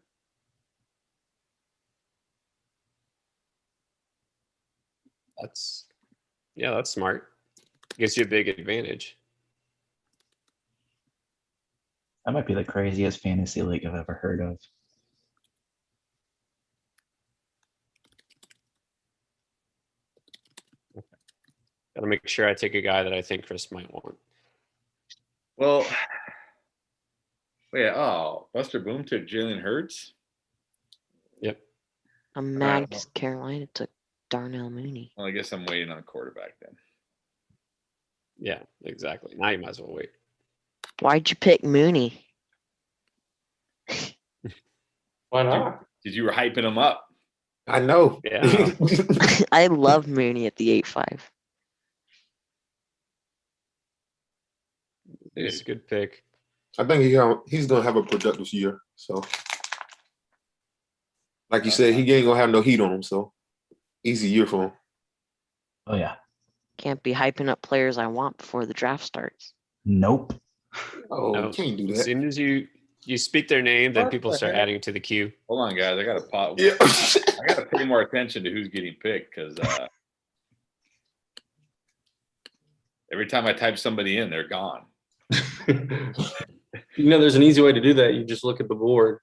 That's smart. Gives you a big advantage. That might be the craziest fantasy league I've ever heard of. Gotta make sure I take a guy that I think Chris might want. well, Buster Boom took Jalen Hurts. Yep. I'm mad because Carolina took Darnell Mooney. Well, I guess I'm waiting on a quarterback then. Yeah, exactly. Now you might as well wait. Why'd you pick Mooney? Why not? Because you were hyping him up. I know. Yeah. I love Mooney at the 8-5. It's a good pick. I think he's gonna have a productive year. So, like you said, he ain't gonna have no heat on him. So, easy year for him. Oh yeah. Can't be hyping up players I want before the draft starts. Nope. Oh, No. you can't do As that. soon as you speak their name, then What people the start heck? adding to the queue. Hold on, guys. I got to pop. Yeah. I got to pay more attention to who's getting picked because every time I type somebody in, they're gone. There's an easy way to do that. You just look at the board.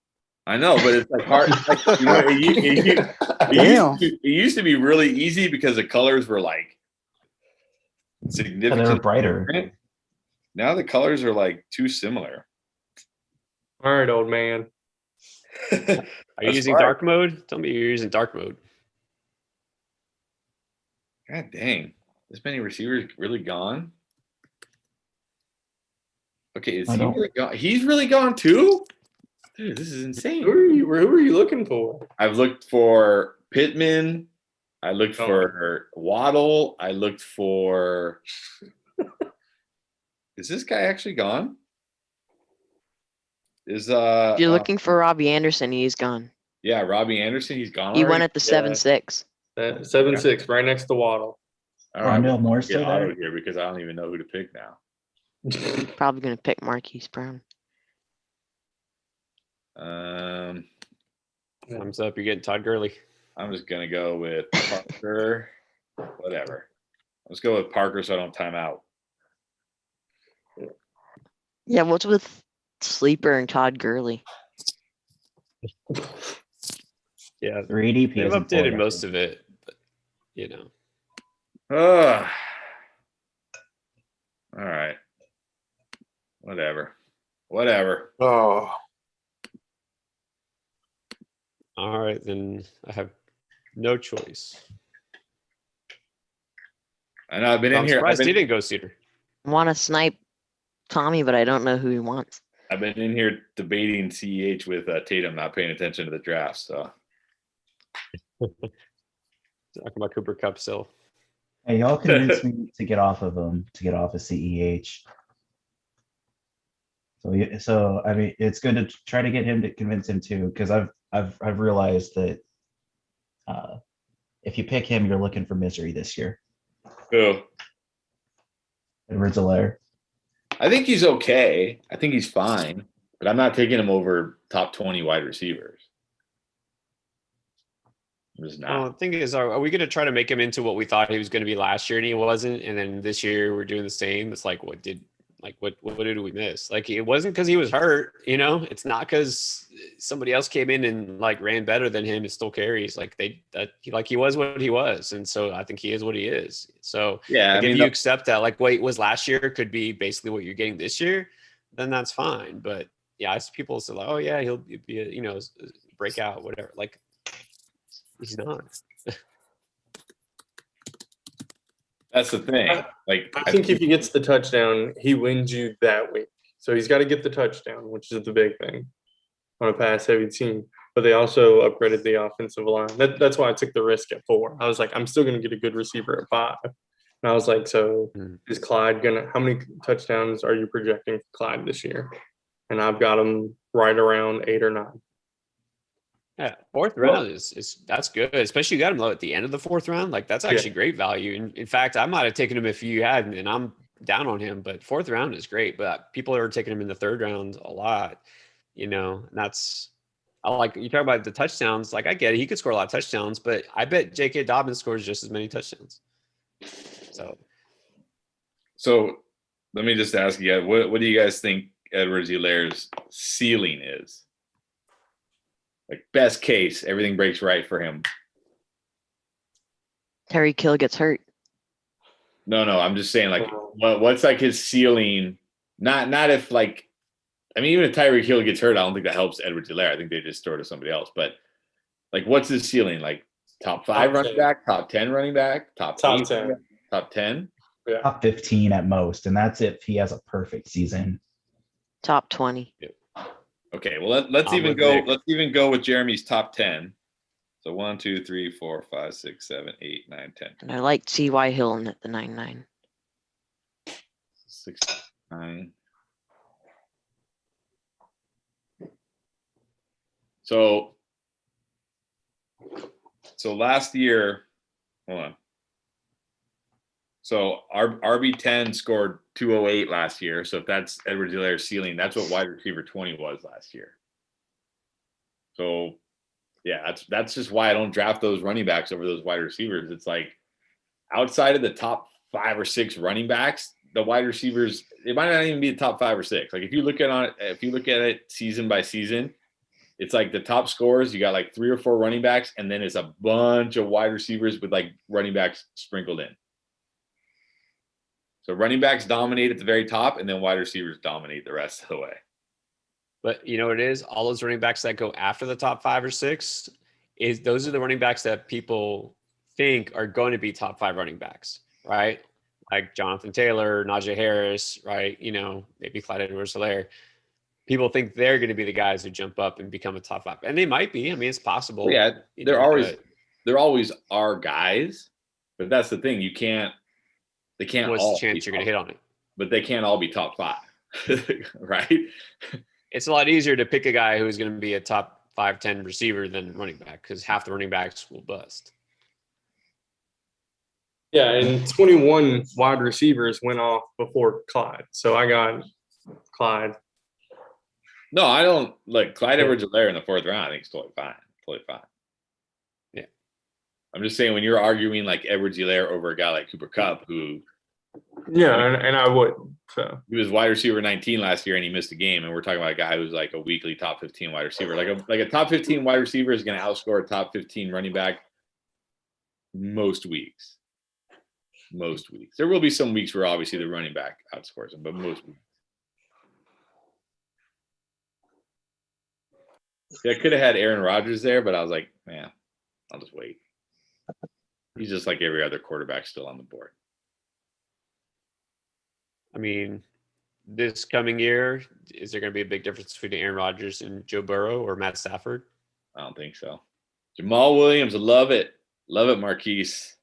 I know, but it's like hard. Like, Damn. it used to be really easy because the colors were like Yeah, significant. they were brighter. different. Now the colors are like too similar. All right, old man. Are you That's using right. dark mode? Tell me you're using dark mode. God dang. This many receivers really gone? Okay, is I he don't- really gone? He's really gone too? Dude, this is insane. Who are you looking for? I've looked for Pittman. I looked Oh. for Waddle. I looked for. Is this guy actually gone? Is If you're looking for Robbie Anderson, he's gone. yeah, Robbie Anderson? He's gone. He went already? at the 7-6. 7-6, right next to Waddle. All right, Rondale well, Moore get still auto there? here because I don't even know who to pick now. Probably gonna pick Marquise Brown. Thumbs up. You're getting Todd Gurley. I'm just gonna go with Parker. Whatever. Let's go with Parker so I don't time out. Yeah, what's with Sleeper and Todd Gurley? Yeah, 3 ADP they've isn't updated full most yet. of it, but you know. All right. Whatever. Whatever. Oh, All right, then I have no choice. I know I've been So in I'm here. surprised he didn't go Cedar. Want to snipe Tommy, but I don't know who he wants. I've been in here debating CEH with Tatum, not paying attention to the draft. So Talking about Cooper Cup still. Hey, y'all convinced me to get off of him, to get off of CEH. So I mean, it's good to try to get him to convince him too, because I've realized that if you pick him, you're looking for misery this year. who? Edwards-Helaire. I think he's okay. I think he's fine, but I'm not taking him over top 20 wide receivers. I'm just Well, not. the thing is, are we going to try to make him into what we thought he was going to be last year and he wasn't? And then this year we're doing the same. It's like, what did we miss? Like, it wasn't because he was hurt, it's not because somebody else came in and like ran better than him and still carries. Like he was what he was. And so I think he is what he is. So Yeah, like, I if mean, you accept that, like what was last year could be basically what you're getting this year, then that's fine. But yeah, I see people say like, oh yeah, he'll be a, breakout, whatever. Like, he's not. that's the thing. Like, I think if he gets the touchdown, he wins you that week. So he's got to get the touchdown, which is the big thing on a pass-heavy team. But they also upgraded the offensive line. That's why I took the risk at 4. I was like, I'm still going to get a good receiver at 5. And I was like, so is Clyde how many touchdowns are you projecting for Clyde this year? And I've got him right around 8 or 9. Yeah, fourth round is that's good, especially you got him at the end of the 4th round. Like, that's actually great value. And in fact, I might have taken him if you had, and I'm down on him. But 4th round is great. But people are taking him in the 3rd round a lot. And that's, I like, you talk about the touchdowns. Like, I get it, he could score a lot of touchdowns, but I bet J.K. Dobbins scores just as many touchdowns. So let me just ask you guys, what do you guys think Edwards-Helaire's ceiling is? Like, best case, everything breaks right for him. Tyreek Hill gets hurt. No, I'm just saying, like, what's like his ceiling? Not if like, I mean, even if Tyreek Hill gets hurt, I don't think that helps Edwards-Helaire. I think they just throw to somebody else. But like, what's his ceiling? Like, top 5 running back, top 10 running back, top 8, 10, top 10. Yeah, Top 15 at most, and that's if he has a perfect season. Top 20. Okay, well let's even go with Jeremy's top 10. So 1, 2, 3, 4, 5, 6, 7, 8, 9, 10. And I like T.Y. Hill in at the 9-9. 6, 9. So last year, hold on. So our RB10 scored 208 last year. So if that's Edwards-Helaire's ceiling, that's what wide receiver 20 was last year. So yeah, that's just why I don't draft those running backs over those wide receivers. It's like, outside of the top 5 or 6 running backs, the wide receivers, it might not even be the top 5 or 6. Like, if you look at it season by season, it's like the top scorers, you got like 3 or 4 running backs, and then it's a bunch of wide receivers with like running backs sprinkled in. So running backs dominate at the very top, and then wide receivers dominate the rest of the way. But you know what it is? All those running backs that go after the top 5 or 6 those are the running backs that people think are going to be top 5 running backs, right? Like Jonathan Taylor, Najee Harris, right? Maybe Clyde Edwards-Helaire. People think they're going to be the guys who jump up and become a top 5, and they might be. I mean, it's possible. Well, yeah, there always are guys, but that's the thing. They can't What's all the chance you're going to hit on it? But they can't all be top 5, right? It's a lot easier to pick a guy who's going to be a top 5, 10 receiver than running back, because half the running backs will bust. Yeah, and 21 wide receivers went off before Clyde. So I got Clyde. No, I don't like Clyde Edwards-Helaire in the 4th round. I think it's totally fine. Yeah. I'm just saying, when you're arguing like Edwards-Helaire over a guy like Cooper Kupp, who and I would. So he was wide receiver 19 last year and he missed a game, and we're talking about a guy who's like a weekly top 15 wide receiver. Like a top 15 wide receiver is going to outscore a top 15 running back most weeks. There will be some weeks where obviously the running back outscores him, but most weeks. Yeah, I could have had Aaron Rodgers there, but I was like, man, I'll just wait. He's just like every other quarterback still on the board. I mean, this coming year, is there going to be a big difference between Aaron Rodgers and Joe Burrow or Matt Stafford? I don't think so. Jamal Williams, love it. Love it, Marquise.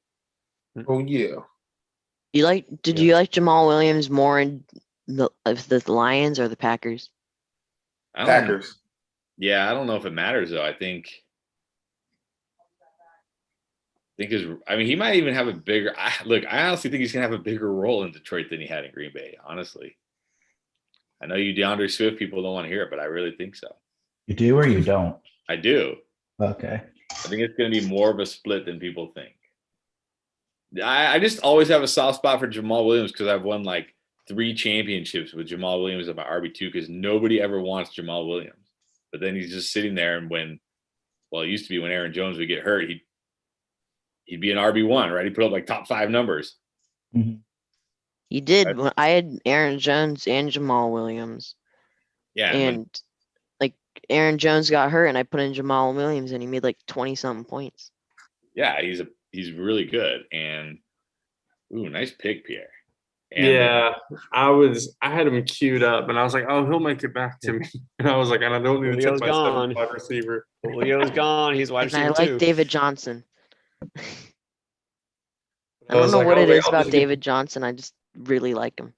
Oh yeah. Did you like Jamal Williams more in the Lions or the Packers? I don't know. Packers. Yeah, I don't know if it matters though. I think he might even have a bigger. I honestly think he's gonna have a bigger role in Detroit than he had in Green Bay. Honestly, I know you DeAndre Swift people don't want to hear it, but I really think so. You do or you don't? I do. Okay. I think it's gonna be more of a split than people think. I just always have a soft spot for Jamal Williams because I've won like 3 championships with Jamal Williams at my RB2 because nobody ever wants Jamal Williams. But then he's just sitting there, and it used to be when Aaron Jones would get hurt, he'd be an RB1, right? He put up like top 5 numbers. Mhm. He did. When I had Aaron Jones and Jamal Williams, Yeah, and like Aaron Jones got hurt, and I put in Jamal Williams, and he made like 20-something points. yeah, he's really good. And nice pick, Pierre. And Yeah, I had him queued up, and I was like, "Oh, he'll make it back to me." And I was like, "And I don't need to Julio's touch my gone. 7 wide receiver." Julio's gone. He's wide And I receiver like too. David Johnson. I I don't was know like, what it "I'll is about just get-" David Johnson. I just really like him.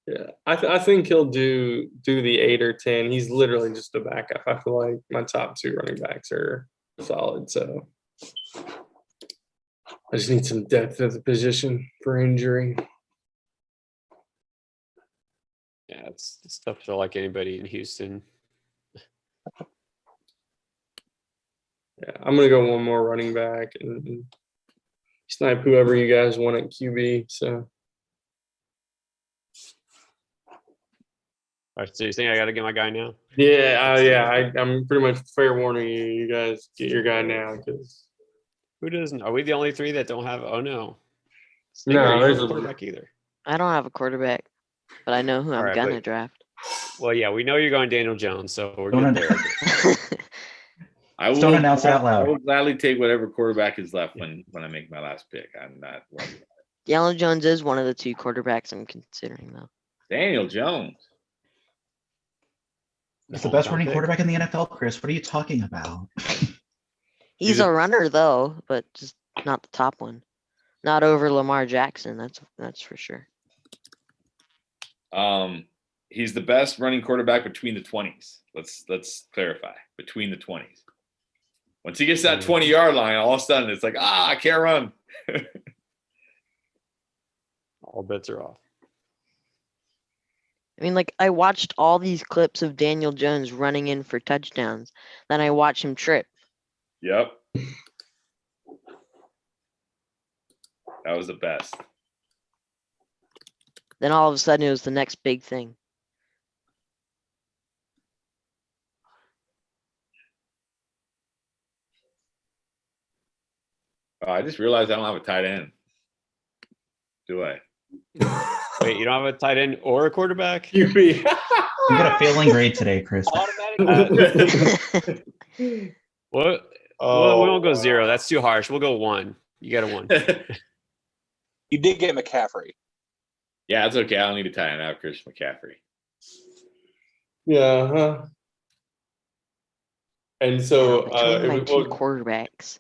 Yeah, I think he'll do the 8 or 10. He's literally just a backup. I feel like my top 2 running backs are solid, so I just need some depth at the position for injury. Yeah, it's tough to like anybody in Houston. Yeah, I'm gonna go one more running back and snipe whoever you guys want at QB. So All right, so you think I got to get my guy now? I'm pretty much fair warning you. You guys get your guy now because Who doesn't? Are we the only 3 that don't have? Oh no. No, You don't there's have a- a quarterback either. I don't have a quarterback, but I know who I'm Alright, gonna but- draft. Well, yeah, we know you're going Daniel Jones, so we're Don't good an- there. I Just will don't announce it out loud. I will gladly take whatever quarterback is left when I make my last pick. I'm not worried. Daniel Jones is one of the 2 quarterbacks I'm considering, though. Daniel Jones. He's the best Hometown running pick. quarterback in the NFL, Chris. What are you talking about? He's a runner though, but just not the top one. Not over Lamar Jackson. That's for sure. He's the best running quarterback between the 20s. Let's clarify. Between the 20s. Once he gets that 20-yard line, all of a sudden it's like, I can't run. All bets are off. I mean, like, I watched all these clips of Daniel Jones running in for touchdowns. Then I watch him trip. Yep. That was the best. Then all of a sudden it was the next big thing. Oh, I just realized I don't have a tight end. Do I? Wait, you don't have a tight end or a quarterback? QB. You got a failing grade today, Chris. Automatic. What? Oh, we won't go 0. That's too harsh. We'll go 1. You got a 1. You did get McCaffrey. Yeah, it's okay. I don't need a tight end. I have Chris McCaffrey. Yeah. Huh? And so Between my 2 quarterbacks.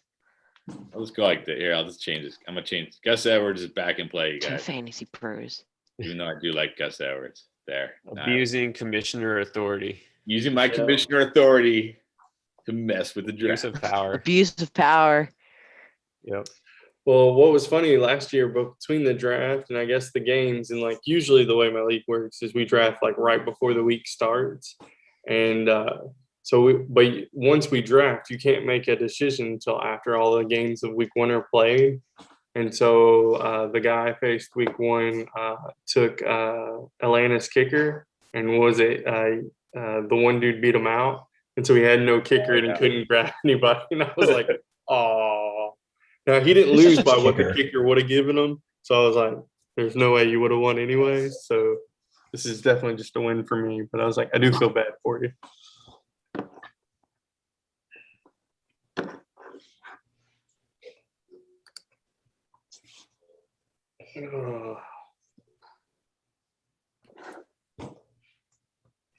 I'll just go like that. Here, I'll just change this. I'm gonna change. Gus Edwards is back in play, you 2 guys. fantasy pros. Even though I do like Gus Edwards. There. Abusing commissioner authority. Using my commissioner authority to mess with the Use draft. of power. Abuse of power. Yep. Well, what was funny last year, but between the draft and I guess the games, and like usually the way my league works is we draft like right before the week starts, and but once we draft, you can't make a decision until after all the games of week 1 are played, and so the guy I faced week 1 took Atlanta's kicker, and was it the one dude beat him out, and so he had no kicker and he couldn't grab anybody, and I was like, oh. Now he didn't lose by what the kicker would have given him, so I was like, "There's no way you would have won anyway." So this is definitely just a win for me. But I was like, I do feel bad for you.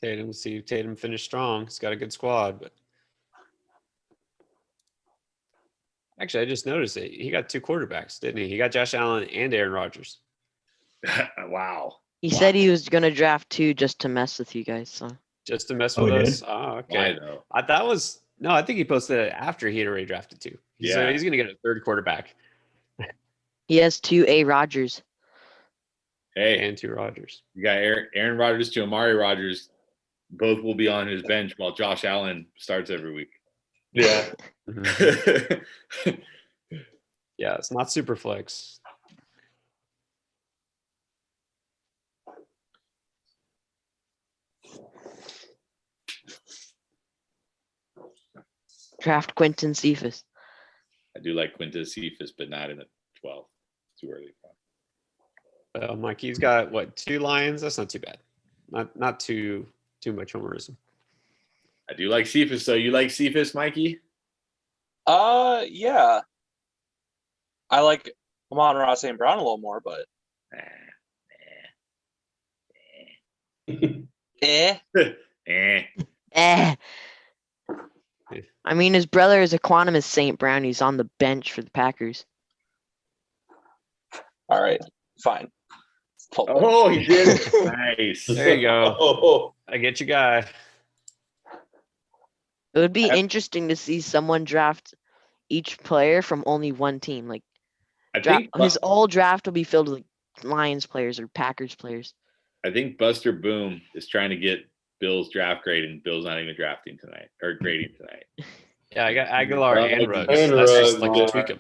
Tatum, see Tatum finish strong. He's got a good squad, but actually, I just noticed it. He got two quarterbacks, didn't he? He got Josh Allen and Aaron Rodgers. Wow. He said he was gonna draft 2 just to mess with you guys. So Just to mess Oh, with he us. did? Oh, Why okay. though? I think he posted it after he had already drafted 2. So Yeah. he's gonna get a third quarterback he has 2 A Rogers. Hey, and 2 Rodgers. you got Aaron Rodgers to Amari Rodgers. Both will be on his bench while Josh Allen starts every week. Yeah. Mhm. Yeah, it's not super flex. Draft Quentin Cephas. I do like Quintus Cephas, but not in the 12. Too early. Mikey's got what, 2 Lions? That's not too bad. Not too much homerism. I do like Cephas, though. You like Cephas, Mikey? Yeah. I like Amon-Ra St. Brown a little more, but eh. Eh. Eh. I mean, his brother is Equanimous St. Brown. He's on the bench for the Packers. All right, fine. Oh, he did. Nice. There you go. Oh, I get you, guy. It would be I- interesting to see someone draft each player from only one team. Like I think his whole draft will be filled with Lions players or Packers players. I think Buster Boom is trying to get Bill's draft grade, and Bill's not even drafting tonight or grading tonight. Yeah, I got Aguilar Ruggs. and Ruggs. And That's just Ruggs, like yeah. to tweak him.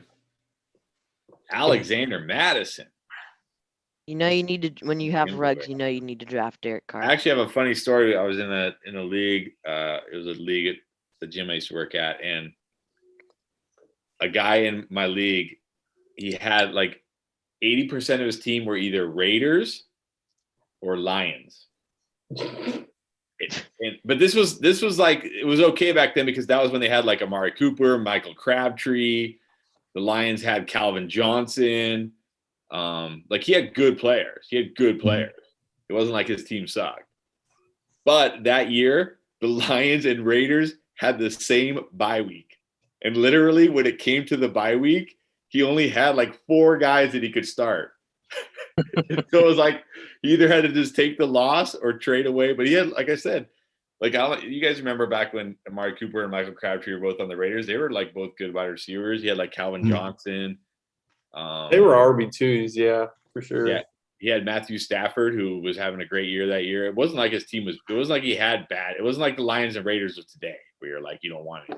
Alexander Madison. You know, you need to when you have Injured Ruggs. way. You know, you need to draft Derek Carr. I actually have a funny story. I was in a league. It was a league at the gym I used to work at, and a guy in my league, he had like 80% of his team were either Raiders or Lions. But this was like, it was okay back then because that was when they had like Amari Cooper, Michael Crabtree. The Lions had Calvin Johnson. Like he had good players. It wasn't like his team sucked. But that year, the Lions and Raiders had the same bye week. And literally when it came to the bye week, he only had like 4 guys that he could start. So it was like he either had to just take the loss or trade away. But he had, like I said, like you guys remember back when Amari Cooper and Michael Crabtree were both on the Raiders, they were like both good wide receivers. He had like Calvin Johnson. they were RB2s, yeah, for sure. Yeah, he had Matthew Stafford, who was having a great year that year. It wasn't like his team was. It wasn't like he had bad. It wasn't like the Lions and Raiders of today, where you're like you don't want it.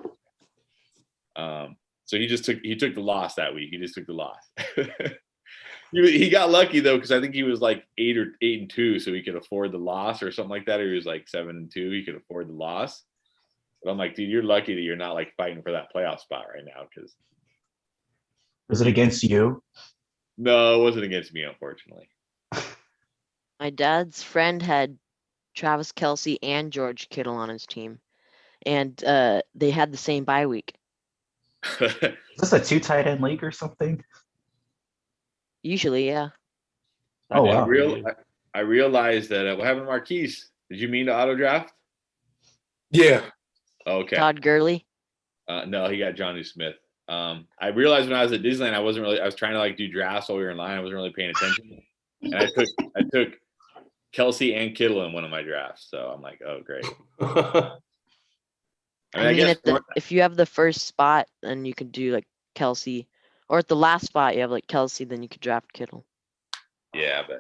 So he took the loss that week. He just took the loss. He got lucky though, because I think he was like 8-2, so he could afford the loss or something like that. Or he was like 7-2, he could afford the loss. But I'm like, dude, you're lucky that you're not like fighting for that playoff spot right now. Because Was it against you? no, it wasn't against me, unfortunately. My dad's friend had Travis Kelce and George Kittle on his team, and they had the same bye week. Is this a 2 tight end league or something? Usually, yeah. Oh, wow. I realized that what happened to Marquise? Did you mean to auto draft? Yeah. Okay. Todd Gurley. No, he got Johnny Smith. I realized when I was at Disneyland, I was trying to like do drafts while we were in line. I wasn't really paying attention. And I took Kelsey and Kittle in one of my drafts. So I'm like, oh, great. I mean, if you have the first spot, then you could do like Kelsey, or at the last spot you have like Kelsey, then you could draft Kittle. Yeah, but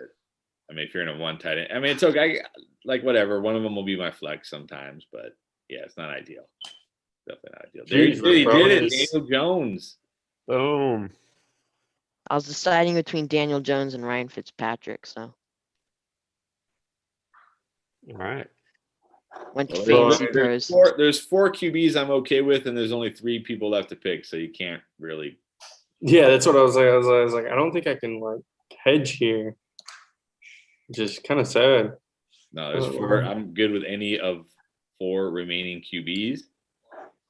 I mean, if you're in a one tight end, I mean, it's okay. Like whatever, one of them will be my flex sometimes, but yeah, it's not ideal. Definitely not ideal. There he did it. Daniel Jones. Boom. I was deciding between Daniel Jones and Ryan Fitzpatrick, so All right. went to Well, Fantasy Pros. there's 4 QBs I'm okay with, and there's only 3 people left to pick, so you can't really. Yeah, that's what I was like. I was like, I don't think I can like hedge here. Just kind of sad. No, there's 4. I'm good with any of 4 remaining QBs.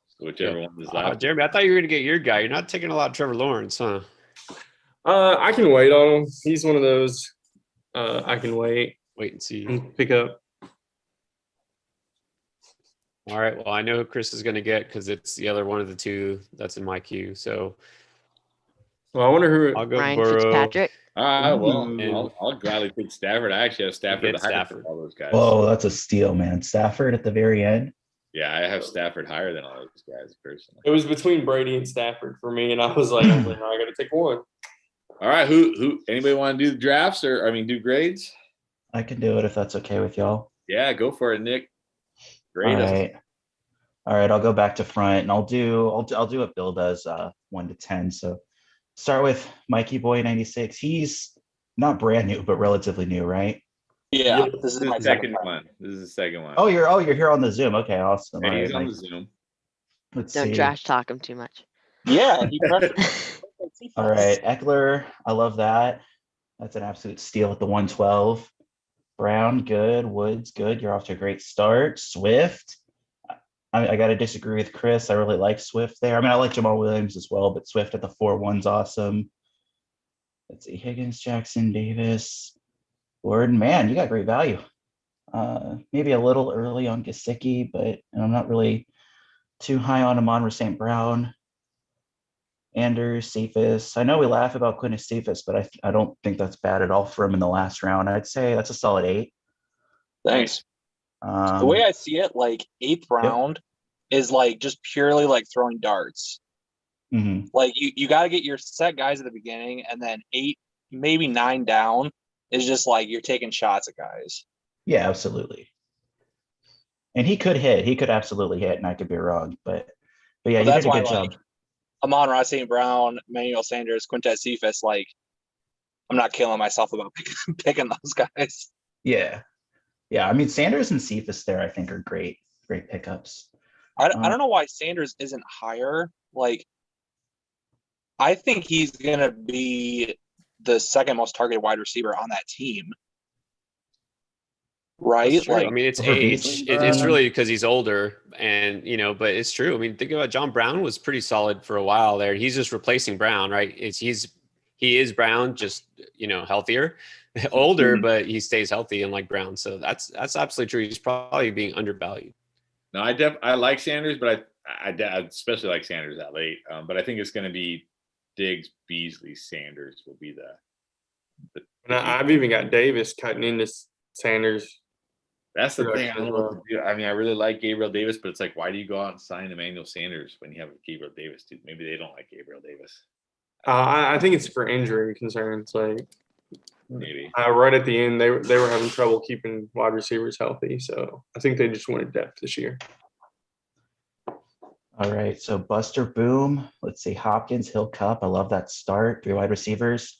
So whichever one is left. Jeremy, I thought you were going to get your guy. You're not taking a lot of Trevor Lawrence, huh? I can wait on him. He's one of those. I can wait Wait and see. and pick up. All right. Well, I know who Chris is going to get because it's the other one of the two that's in my queue. So Well, I wonder who. I'll go Ryan Burrow. Fitzpatrick. All right, well, Ooh. I'll gladly take Stafford. I actually have Stafford get the highest Stafford. of all those guys. Whoa, that's a steal, man. Stafford at the very end. Yeah, I have Stafford higher than all those guys personally. It was between Brady and Stafford for me, and I was like, no, I got to take one. All right, who? Anybody want to do the drafts do grades? I can do it if that's okay with y'all. Yeah, go for it, Nick. All Grade us. right. All right, I'll go back to front and I'll do what Bill does, 1 to 10. So start with Mikey Boy 96. He's not brand new, but relatively new, right? Yeah, Yep. this is This is my the second second one. one. This is the second one. You're here on the Zoom. Okay, awesome. Yeah, All he's right, on the nice. Zoom. Let's Don't see. trash talk him too much. Yeah, he crushed it. All right, Eckler, I love that. That's an absolute steal at the 112. Brown, good. Woods, good. You're off to a great start. Swift, I got to disagree with Chris. I really like Swift there. I mean, I like Jamal Williams as well, but Swift at the 4-1's awesome. Let's see, Higgins, Jackson, Davis, Gordon. Man, you got great value. Maybe a little early on Gesicki, but I'm not really too high on Amon St. Brown. Anders, Cephas. I know we laugh about Quintus Cephas, but I don't think that's bad at all for him in the last round. I'd say that's a solid 8. Thanks. The way I see it, like 8th round is like just purely like throwing darts. Mhm. Like you got to get your set guys at the beginning, and then 8, maybe 9 down is just like you're taking shots at guys. Yeah, absolutely. And he could hit. He could absolutely hit, and I could be wrong, but yeah, But you that's did a why, good job. like, Amon St. Brown, Emmanuel Sanders, Quintez Cephas, like, I'm not killing myself about picking those guys. Yeah. I mean, Sanders and Cephas there, I think, are great pickups. I don't know why Sanders isn't higher. Like, I think he's going to be the second most targeted wide receiver on that team. Right? That's true. Like, I mean, it's over age. Beasley? It's really because he's older, and but it's true. I mean, think about John Brown was pretty solid for a while there. He's just replacing Brown, right? He is Brown, just healthier, older, but he stays healthy and like Brown. So that's absolutely true. He's probably being undervalued. No, I like Sanders, but I especially like Sanders that late. But I think it's going to be Diggs, Beasley, Sanders will be the And I've even got Davis cutting into Sanders. That's the thing. I production don't as know what well. to do. I mean, I really like Gabriel Davis, but it's like, why do you go out and sign Emmanuel Sanders when you have Gabriel Davis? Dude, maybe they don't like Gabriel Davis. I think it's for injury concerns. Like Maybe. right at the end, they were having trouble keeping wide receivers healthy, so I think they just wanted depth this year. All right, so Buster Boom. Let's see, Hopkins, Hill, Cup. I love that start. 3 wide receivers.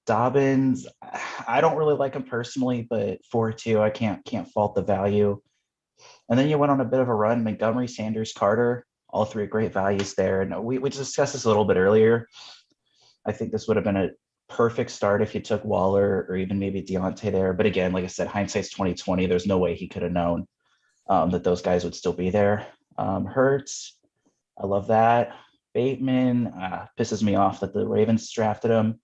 Dobbins, I don't really like him personally, but 4-2, I can't fault the value. And then you went on a bit of a run. Montgomery, Sanders, Carter, all 3 great values there. And we discussed this a little bit earlier. I think this would have been a perfect start if you took Waller or even maybe Deontay there. But again, like I said, hindsight's 2020. There's no way he could have known that those guys would still be there. Hurts, I love that. Bateman pisses me off that the Ravens drafted him.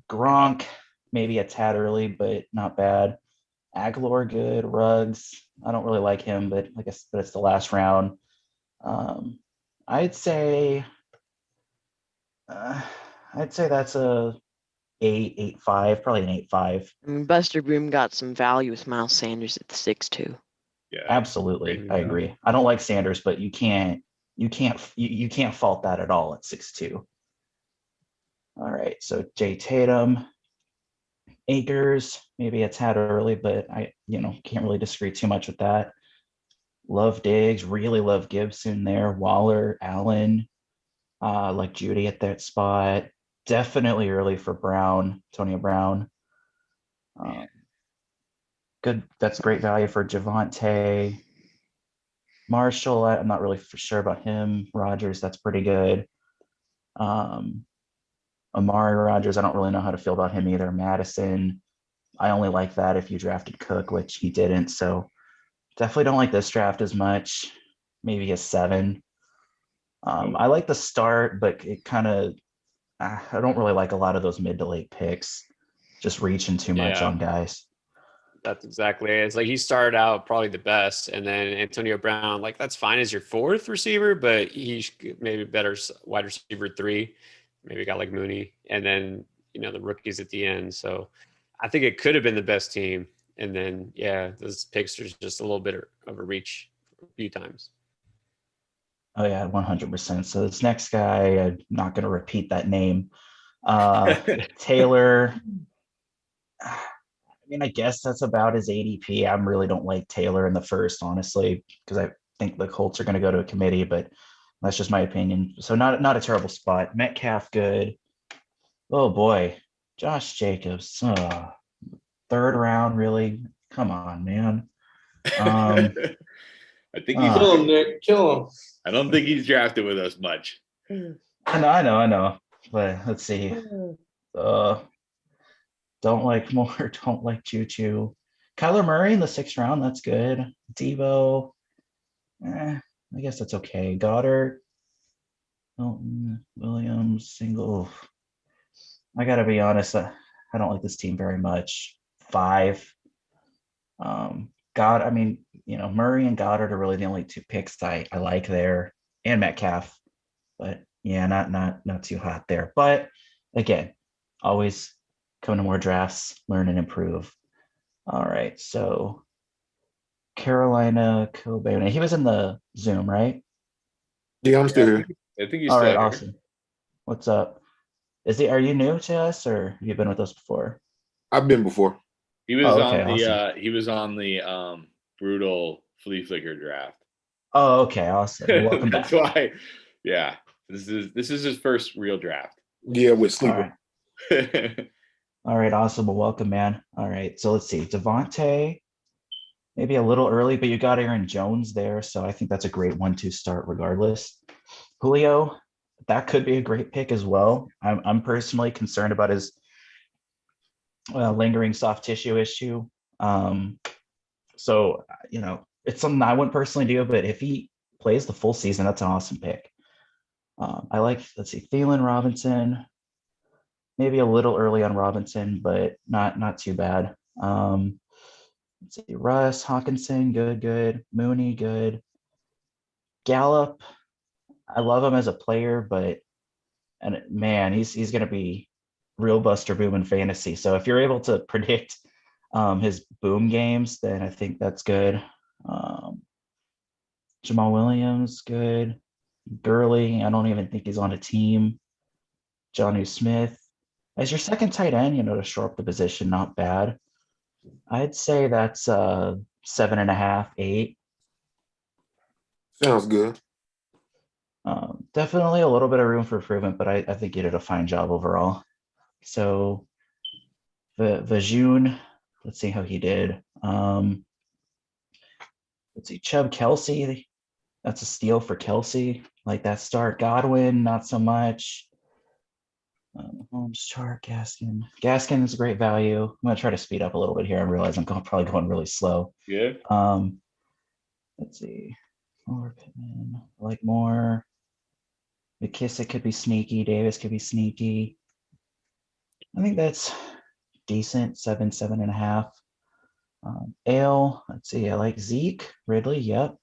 Gronk, maybe a tad early, but not bad. Aguilar, good. Ruggs, I don't really like him, but like I said, but it's the last round. I'd say that's a 8.5, probably an 8.5. I mean, Buster Broom got some value with Miles Sanders at the 6-2. Yeah. Absolutely, Great. I agree. I don't like Sanders, but you can't fault that at all at 6-2. All right, so Jay Tatum, Akers, maybe a tad early, but I can't really disagree too much with that. Love Diggs, really love Gibson there. Waller, Allen, like Judy at that spot. Definitely early for Brown, Antonio Brown. Good, that's great value for Javonte. Marshall, I'm not really for sure about him. Rogers, that's pretty good. Amari Rogers, I don't really know how to feel about him either. Madison, I only like that if you drafted Cook, which he didn't. So definitely don't like this draft as much. Maybe a 7. I like the start, but it kind of I don't really like a lot of those mid to late picks. Just reaching too much Yeah. on guys. That's exactly it. It's like he started out probably the best, and then Antonio Brown, like that's fine as your fourth receiver, but he's maybe better wide receiver 3. Maybe a guy like Mooney, and then the rookies at the end. So I think it could have been the best team, and then yeah, those picks are just a little bit of a reach a few times. Oh yeah, 100%. So this next guy, I'm not going to repeat that name. Taylor. I mean, I guess that's about his ADP. I really don't like Taylor in the first, honestly, because I think the Colts are going to go to a committee, but that's just my opinion. So not a terrible spot. Metcalf, good. Oh boy, Josh Jacobs, third round, really? Come on, man. I think he's. Kill him, Nick. Kill him. I don't think he's drafted with us much. I know. But let's see. Don't like more. Don't like Choo. Kyler Murray in the 6th round. That's good. Debo. I guess that's okay. Goddard. Milton, Williams, single. I gotta be honest. I don't like this team very much. 5. I mean, Murray and Goddard are really the only 2 picks I like there, and Metcalf. But yeah, not too hot there. But again, always come to more drafts, learn and improve. All right, so Carolina Cobain. He was in the Zoom, right? Yeah, I'm still here. I think he's All still right, here. awesome. What's up? Are you new to us or have you been with us before? I've been before. He was Oh, okay, on the awesome. he was on the brutal flea flicker draft. Oh, okay, awesome. Well, welcome That's back. why. Yeah, this is his first real draft. Yeah, with All Sleeper. right. All right, awesome. Well, welcome, man. All right, so let's see. Devontae, maybe a little early, but you got Aaron Jones there, so I think that's a great 1-2 start regardless. Julio, that could be a great pick as well. I'm personally concerned about his lingering soft tissue issue. So it's something I wouldn't personally do, but if he plays the full season, that's an awesome pick. I like, let's see, Thielen, Robinson, maybe a little early on Robinson, but not too bad. Let's see, Russ, Hawkinson, good. Mooney, good. Gallup, I love him as a player, but man, he's gonna be real buster boom in fantasy. So if you're able to predict his boom games, then I think that's good. Jamal Williams, good. Gurley, I don't even think he's on a team. Jonnu Smith, as your second tight end, to shore up the position, not bad. I'd say that's 7.5, 8. Sounds good. Definitely a little bit of room for improvement, but I think you did a fine job overall. So Vajun, let's see how he did. Let's see, Chubb, Kelsey, that's a steal for Kelsey. Like that start. Godwin, not so much. Holmes, chart, Gaskin. Gaskin is a great value. I'm gonna try to speed up a little bit here. I realize I'm probably going really slow. Yeah. Let's see. More Pittman, I like more. McKissick could be sneaky. Davis could be sneaky. I think that's decent. 7.5. Ale, let's see. I like Zeke, Ridley. Yep.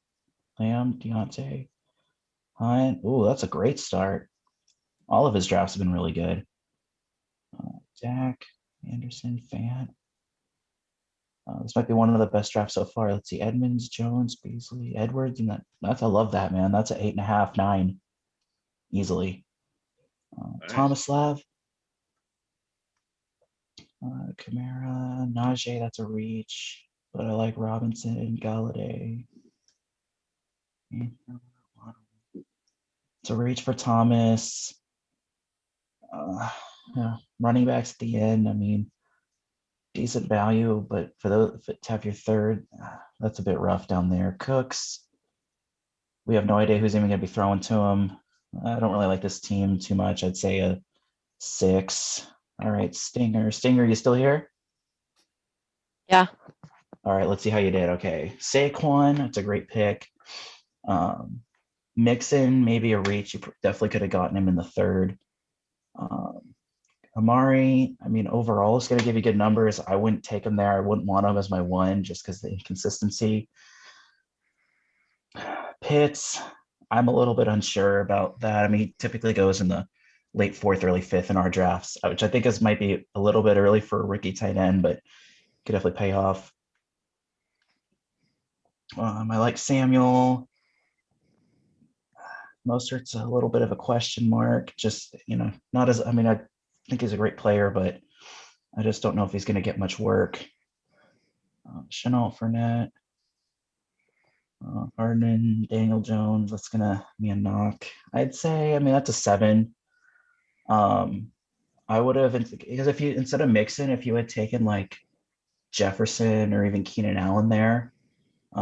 Lamb, Deontay, Hunt. Oh, that's a great start. All of his drafts have been really good. Jack, Anderson, Fant. This might be one of the best drafts so far. Let's see. Edmonds, Jones, Beasley, Edwards, and I love that, man. That's an 8.5, 9, easily. Nice. Thomas Lav, Kamara, Najee, that's a reach, but I like Robinson, Galladay. It's a reach for Thomas. Running backs at the end, I mean, decent value, but for those to have your third, that's a bit rough down there. Cooks, we have no idea who's even going to be throwing to him. I don't really like this team too much. I'd say a 6. All right, Stinger, you still here? Yeah. All right, let's see how you did. Okay, Saquon, that's a great pick. Mixon, maybe a reach. You definitely could have gotten him in the 3rd. Amari, I mean, overall, is going to give you good numbers. I wouldn't take him there. I wouldn't want him as my one just because the inconsistency. Pitts, I'm a little bit unsure about that. I mean, he typically goes in the late fourth, early fifth in our drafts, which I think is might be a little bit early for a rookie tight end, but could definitely pay off. I like Samuel. Mostert's a little bit of a question mark. Just, not as, I mean, I think he's a great player, but I just don't know if he's going to get much work. Chenault Fournette, Hardman, Daniel Jones, that's going to be a knock. I'd say, I mean, that's a 7. I would have, because if you, instead of Mixon, if you had taken like Jefferson or even Keenan Allen there,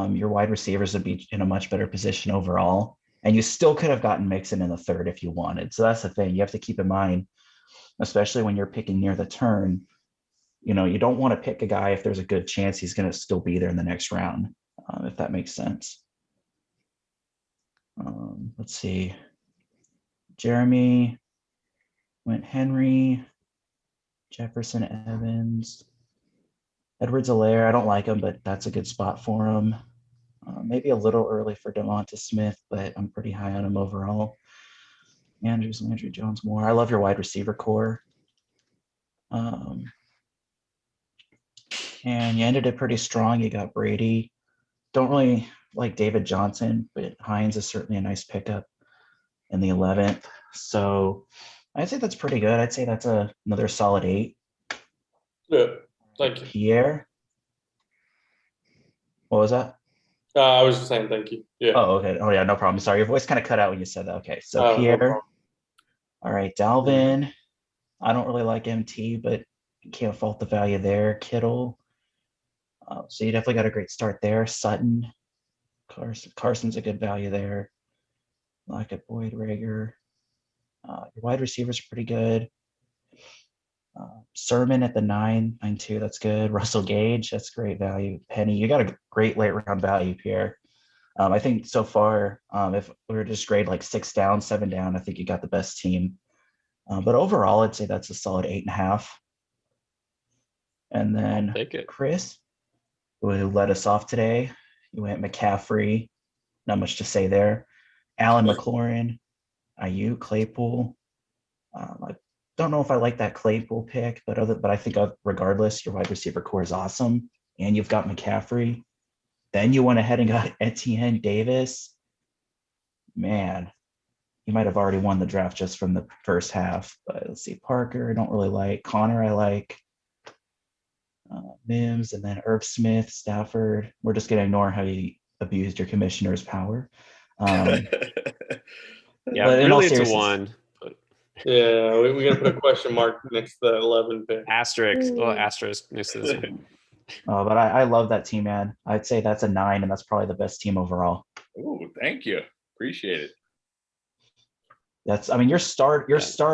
your wide receivers would be in a much better position overall. And you still could have gotten Mixon in the third if you wanted. So that's the thing you have to keep in mind, especially when you're picking near the turn. You don't want to pick a guy if there's a good chance he's going to still be there in the next round, if that makes sense. Let's see. Jeremy went Henry, Jefferson, Evans, Edwards-Helaire. I don't like him, but that's a good spot for him. Maybe a little early for Devonta Smith, but I'm pretty high on him overall. Andrews, Landry Jones, Moore. I love your wide receiver core. And you ended it pretty strong. You got Brady. Don't really like David Johnson, but Hines is certainly a nice pickup in the 11th. So I'd say that's pretty good. I'd say that's another solid 8. Yeah, thank you. Pierre. What was that? I was just saying thank you. Yeah. Oh, okay. Oh, yeah, no problem. Sorry, your voice kind of cut out when you said that. Okay, so No Pierre. problem. All right, Dalvin. I don't really like MT, but can't fault the value there. Kittle. So you definitely got a great start there. Sutton. Carson's a good value there. Lockett, Boyd, Rager. Your wide receivers are pretty good. Sermon at the 9.92, that's good. Russell Gage, that's great value. Penny, you got a great late round value, Pierre. I think so far, if we were just grade like 6 down, 7 down, I think you got the best team. But overall, I'd say that's a solid 8.5. And then Take it. Chris, who led us off today, you went McCaffrey. Not much to say there. Alan McLaurin, Ayuk, Claypool. I don't know if I like that Claypool pick, but I think regardless, your wide receiver core is awesome, and you've got McCaffrey. Then you went ahead and got Etienne Davis. Man, you might have already won the draft just from the first half. But let's see, Parker, I don't really like. Connor, I like. Mims, and then Irv Smith, Stafford. We're just gonna ignore how you abused your commissioner's power. Yeah, but in all really it's a seriousness- 1. But Yeah, we're gonna put a question mark next to the 11 pick. asterisk, little asterisk next to this one. But I love that team, man. I'd say that's a 9, and that's probably the best team overall. Ooh, thank you. Appreciate it. I mean, your start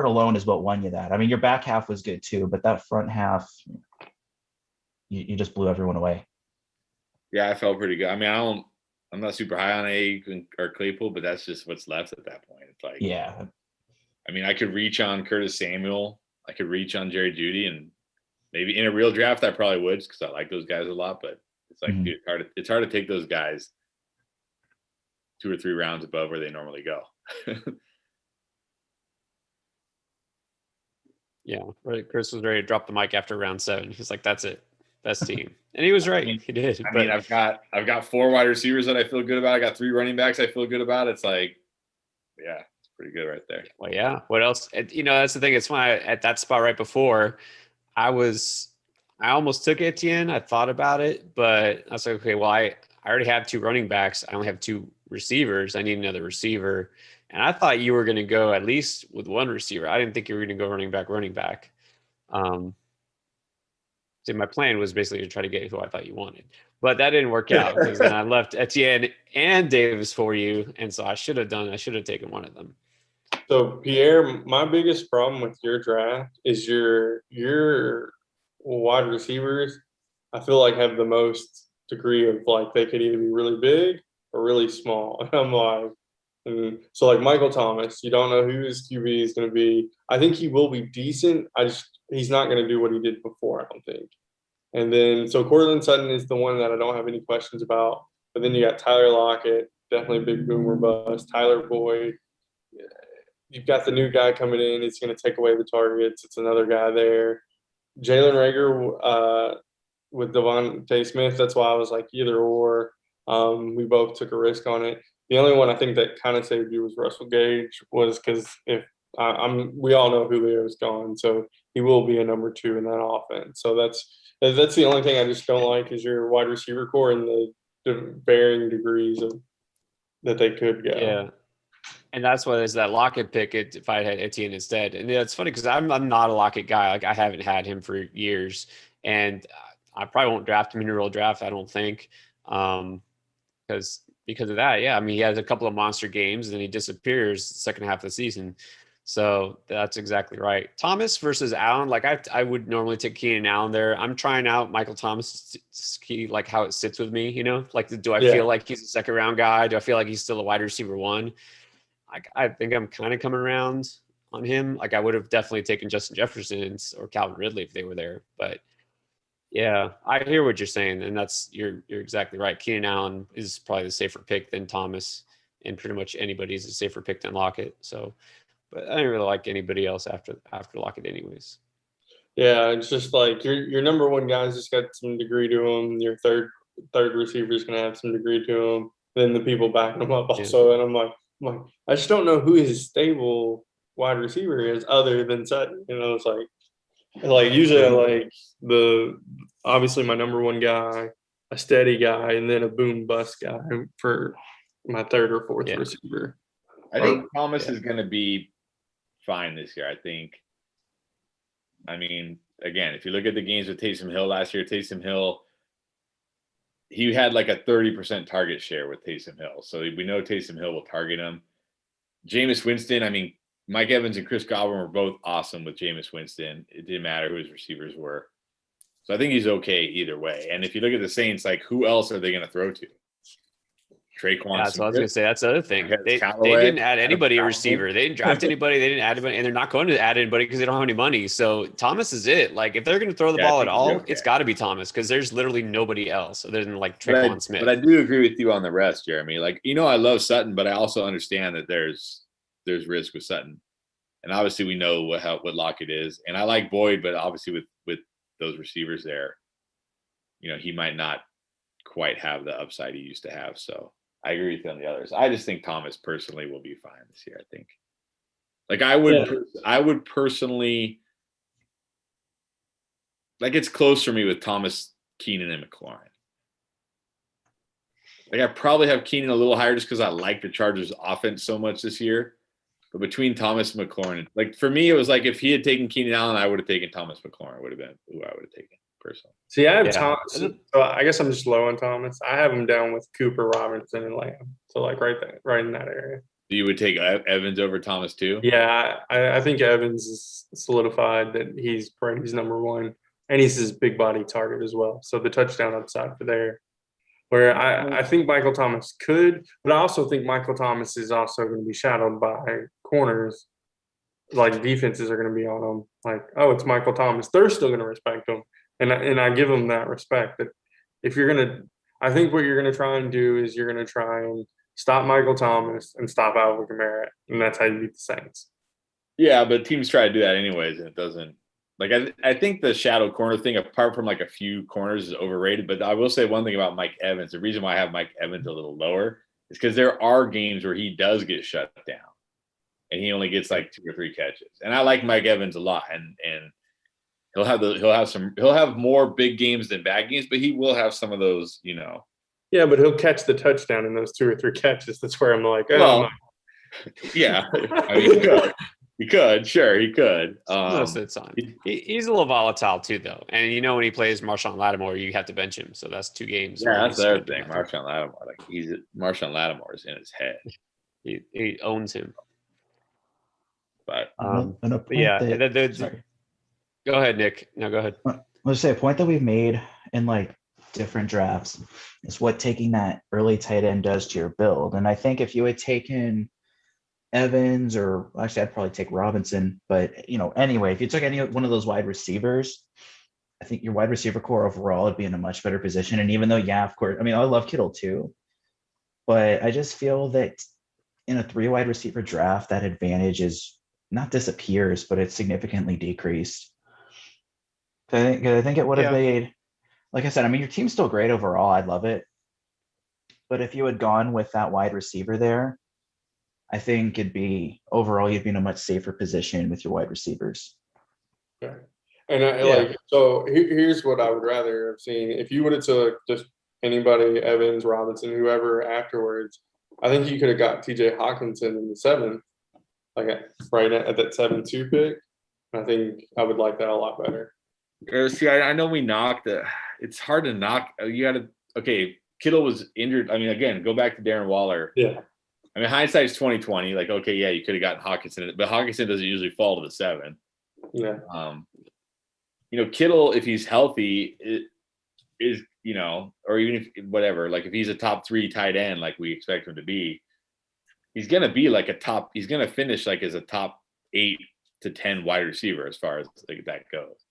alone is what won you that. I mean, your back half was good too, but that front half, you just blew everyone away. Yeah, I felt pretty good. I mean, I'm not super high on Ayuk or Claypool, but that's just what's left at that point. It's like, Yeah. I mean, I could reach on Curtis Samuel. I could reach on Jerry Jeudy, and maybe in a real draft, I probably would because I like those guys a lot. But it's like, dude, it's hard to take those guys 2 or 3 rounds above where they normally go. Yeah, right. Chris was ready to drop the mic after round 7. He's like, "That's it, best team," and he was right. He did. I mean, I've got 4 wide receivers that I feel good about. I got 3 running backs I feel good about. It's like, yeah, it's pretty good right there. Well, yeah. What else? That's the thing. It's why at that spot right before, I almost took Etienne. I thought about it, but I was like, okay, well, I already have 2 running backs. I only have 2 receivers. I need another receiver. And I thought you were going to go at least with 1 receiver. I didn't think you were going to go running back. So my plan was basically to try to get who I thought you wanted. But that didn't work out because then I left Etienne and Davis for you. And so I should have taken one of them. So Pierre, my biggest problem with your draft is your wide receivers, I feel like have the most degree of like they could either be really big or really small. And I'm like, And so like Michael Thomas, you don't know who his QB is going to be. I think he will be decent. He's not going to do what he did before, I don't think. And then so Cortland Sutton is the one that I don't have any questions about. But then you got Tyler Lockett, definitely a big boomer bust. Tyler Boyd. You've got the new guy coming in. He's going to take away the targets. It's another guy there. Jalen Rager with Devontae Smith. That's why I was like either or. We both took a risk on it. The only one I think that kind of saved you was Russell Gage, was because if we all know Julio's gone, so he will be a number 2 in that offense. So that's the only thing I just don't like is your wide receiver core and the varying degrees of that they could go. Yeah. And that's why there's that Lockett pick if I had Etienne instead. And it's funny because I'm not a Lockett guy. Like I haven't had him for years. And I probably won't draft him in a real draft, I don't think. Because of that, yeah. I mean, he has a couple of monster games and then he disappears the second half of the season. So that's exactly right. Thomas versus Allen, like I would normally take Keenan Allen there. I'm trying out Michael Thomas, like how it sits with me, like do I feel like he's a second round guy? Do I feel like he's still a wide receiver 1? I think I'm kind of coming around on him. Like I would have definitely taken Justin Jefferson or Calvin Ridley if they were there. But yeah, I hear what you're saying, and you're exactly right. Keenan Allen is probably the safer pick than Thomas, and pretty much anybody's a safer pick than Lockett. So, but I didn't really like anybody else after Lockett, anyways. Yeah, it's just like your number 1 guy's just got some degree to him. Your third receiver is going to have some degree to him. Then the people backing him up also, and I'm like, I just don't know who his stable wide receiver is other than Sutton. It's like usually I like obviously my number 1 guy, a steady guy, and then a boom bust guy for my third or fourth receiver. I think Thomas is going to be fine this year. I mean, again, if you look at the games with Taysom Hill last year, he had like a 30% target share with Taysom Hill. So we know Taysom Hill will target him. Jameis Winston, I mean, Mike Evans and Chris Godwin were both awesome with Jameis Winston. It didn't matter who his receivers were. So I think he's okay either way. And if you look at the Saints, like who else are they going to throw to? Traquan. That's what I was going to say. That's the other thing. They didn't add anybody a receiver. They didn't draft anybody. They didn't add anybody, and they're not going to add anybody because they don't have any money. So Thomas is it. Like if they're going to throw the ball at all, it's got to be Thomas because there's literally nobody else other than like Traquan Smith. But I do agree with you on the rest, Jeremy. Like I love Sutton, but I also understand that there's risk with Sutton, and obviously we know what Lockett is, and I like Boyd, but obviously with those receivers there, he might not quite have the upside he used to have. So. I agree with you on the others. I just think Thomas personally will be fine this year. I think, like I would personally, like it's close for me with Thomas, Keenan, and McLaurin. Like I probably have Keenan a little higher just because I like the Chargers' offense so much this year. But between Thomas and McLaurin, like for me, it was like if he had taken Keenan Allen, I would have taken Thomas McLaurin. Would have been who I would have taken personally. See, I have Thomas. So I guess I'm just low on Thomas. I have him down with Cooper, Robinson, and Lamb. So like right in that area. You would take Evans over Thomas too? Yeah, I think Evans is solidified that he's Brady's number 1, and he's his big body target as well. So the touchdown upside for there. Where I think Michael Thomas could, but I also think Michael Thomas is also going to be shadowed by corners. Like defenses are going to be on him. Like, oh, it's Michael Thomas. They're still going to respect him. And I give them that respect. That if you're going to – I think what you're going to try and do is you're going to try and stop Michael Thomas and stop Alvin Kamara. And that's how you beat the Saints. Yeah, but teams try to do that anyways, and it doesn't – like I think the shadow corner thing, apart from like a few corners, is overrated. But I will say one thing about Mike Evans. The reason why I have Mike Evans a little lower is because there are games where he does get shut down, and he only gets like 2 or 3 catches. And I like Mike Evans a lot, and he'll have more big games than bad games, but he will have some of those, Yeah, but he'll catch the touchdown in those 2 or 3 catches. That's where I'm like, yeah, I mean, he could, sure, he could. Most of the time, he's a little volatile too, though. And when he plays Marshawn Lattimore, you have to bench him. So that's 2 games. Yeah, that's the other thing. Marshawn Lattimore, Marshawn Lattimore is in his head. He owns him. But yeah, sorry. Go ahead, Nick. No, go ahead. Let's say a point that we've made in like different drafts is what taking that early tight end does to your build. And I think if you had taken Evans, or actually, I'd probably take Robinson. But anyway, if you took any one of those wide receivers, I think your wide receiver core overall would be in a much better position. And even though, yeah, of course, I mean, I love Kittle too, but I just feel that in a 3 wide receiver draft, that advantage is not disappears, but it's significantly decreased. 'Cause I think it would have Yeah. made, like I said, I mean, your team's still great overall. I love it. But if you had gone with that wide receiver there, I think overall, you'd be in a much safer position with your wide receivers. Okay. And Yeah. so here's what I would rather have seen. If you would have took just anybody, Evans, Robinson, whoever afterwards, I think you could have got TJ Hawkinson in the 7th, like right at that 7-2 pick. I think I would like that a lot better. See, I know we knocked it. It's hard to knock. You got to, okay, Kittle was injured. I mean, again, go back to Darren Waller. Yeah. I mean, hindsight's 2020. Like, okay, yeah, you could have gotten Hawkinson, but Hawkinson doesn't usually fall to the 7. Yeah. Kittle, if he's healthy, is or even if whatever, like if he's a top 3 tight end, like we expect him to be, he's gonna be like he's gonna finish like as a top 8 to 10 wide receiver as far as like that goes.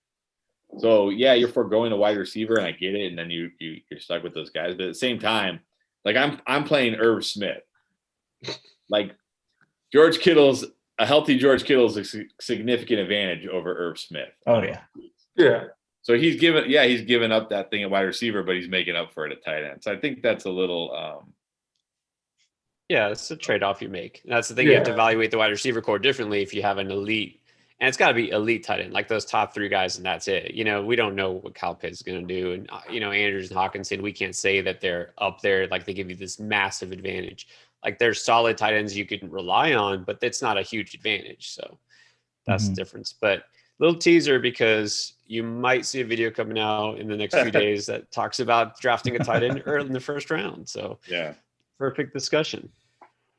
So yeah, you're foregoing a wide receiver, and I get it, and then you're stuck with those guys. But at the same time, like I'm playing Irv Smith. Like a healthy George Kittle's a significant advantage over Irv Smith. Oh yeah. Yeah. So he's given up that thing at wide receiver, but he's making up for it at tight end. So I think that's a little Yeah, it's a trade-off you make. And that's the thing. You have to evaluate the wide receiver core differently if you have an elite, and it's got to be elite tight end, like those top 3 guys, and that's it. We don't know what Kyle Pitts is going to do, and Andrews and Hawkinson, we can't say that they're up there, like they give you this massive advantage. Like they're solid tight ends you can rely on, but it's not a huge advantage. So that's the difference. But little teaser, because you might see a video coming out in the next few days that talks about drafting a tight end early in the 1st round. So yeah, perfect discussion.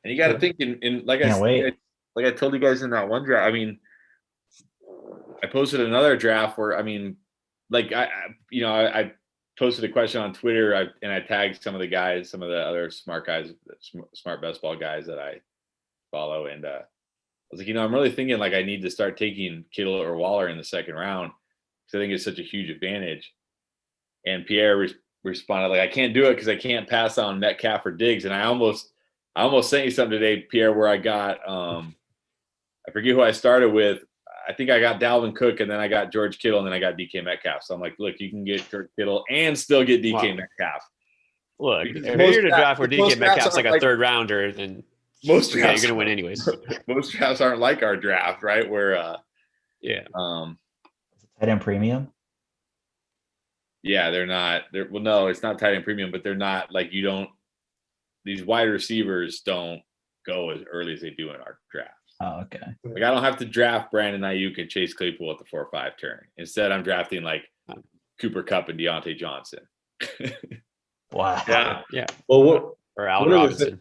And you got to think in like Can't wait. like I told you guys in that one draft. I mean, I posted another draft where I posted a question on Twitter, and I tagged some of the other smart guys, smart best ball guys that I follow, and I was like, I'm really thinking like I need to start taking Kittle or Waller in the 2nd round because I think it's such a huge advantage. And Pierre responded like, I can't do it because I can't pass on Metcalf or Diggs. And I almost sent you something today, Pierre, where I got I forget who I started with. I think I got Dalvin Cook, and then I got George Kittle, and then I got DK Metcalf. So I'm like, look, you can get George Kittle and still get DK Metcalf. Look, Because if you're in a draft where most DK drafts Metcalf's like a aren't 3rd rounder, then most you're drafts going to win anyways. Most drafts aren't like our draft, right? Where yeah. Tight end premium. Yeah, they're not. Well, no, it's not tight end premium, but they're not like these wide receivers don't go as early as they do in our draft. Oh, okay. Like I don't have to draft Brandon Ayuk and Chase Claypool at the 4 or 5 turn. Instead, I'm drafting like Cooper Kupp and Deontay Johnson. Wow. Yeah. Well, Or Allen Robinson.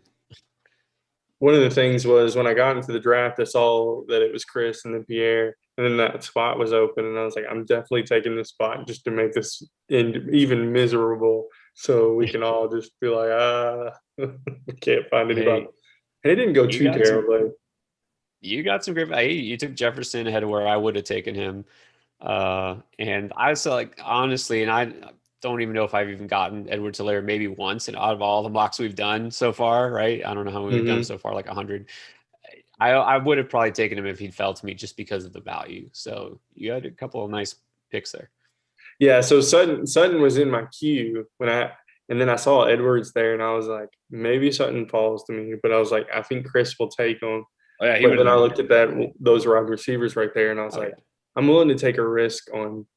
one of the things was when I got into the draft, I saw that it was Chris and then Pierre, and then that spot was open, and I was like, I'm definitely taking this spot just to make this even miserable, so we can all just be like, we can't find anybody. And it didn't go too terribly. You got some great. You took Jefferson ahead of where I would have taken him, and I was like, honestly, and I don't even know if I've even gotten Edwards-Helaire maybe once, and out of all the mocks we've done so far, right? I don't know how many we've done so far, like 100. I would have probably taken him if he fell to me just because of the value. So you had a couple of nice picks there. Yeah, so Sutton was in my queue and then I saw Edwards there, and I was like, maybe Sutton falls to me, but I was like, I think Chris will take him. Oh, yeah, but then I looked at those wide receivers right there, and I was like, I'm willing to take a risk on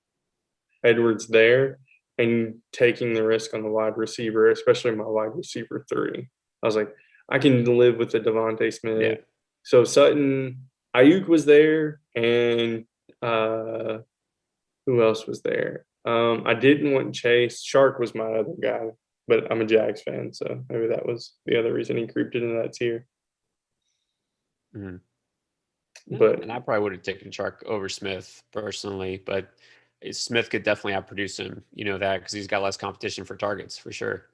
Edwards there and taking the risk on the wide receiver, especially my wide receiver 3. I was like, I can live with the Devontae Smith. Yeah. So Sutton, Ayuk was there, and who else was there? I didn't want Chase. Shark was my other guy, but I'm a Jags fan, so maybe that was the other reason he creeped into that tier. But and I probably would have taken Shark over Smith personally, but Smith could definitely outproduce him, that because he's got less competition for targets for sure.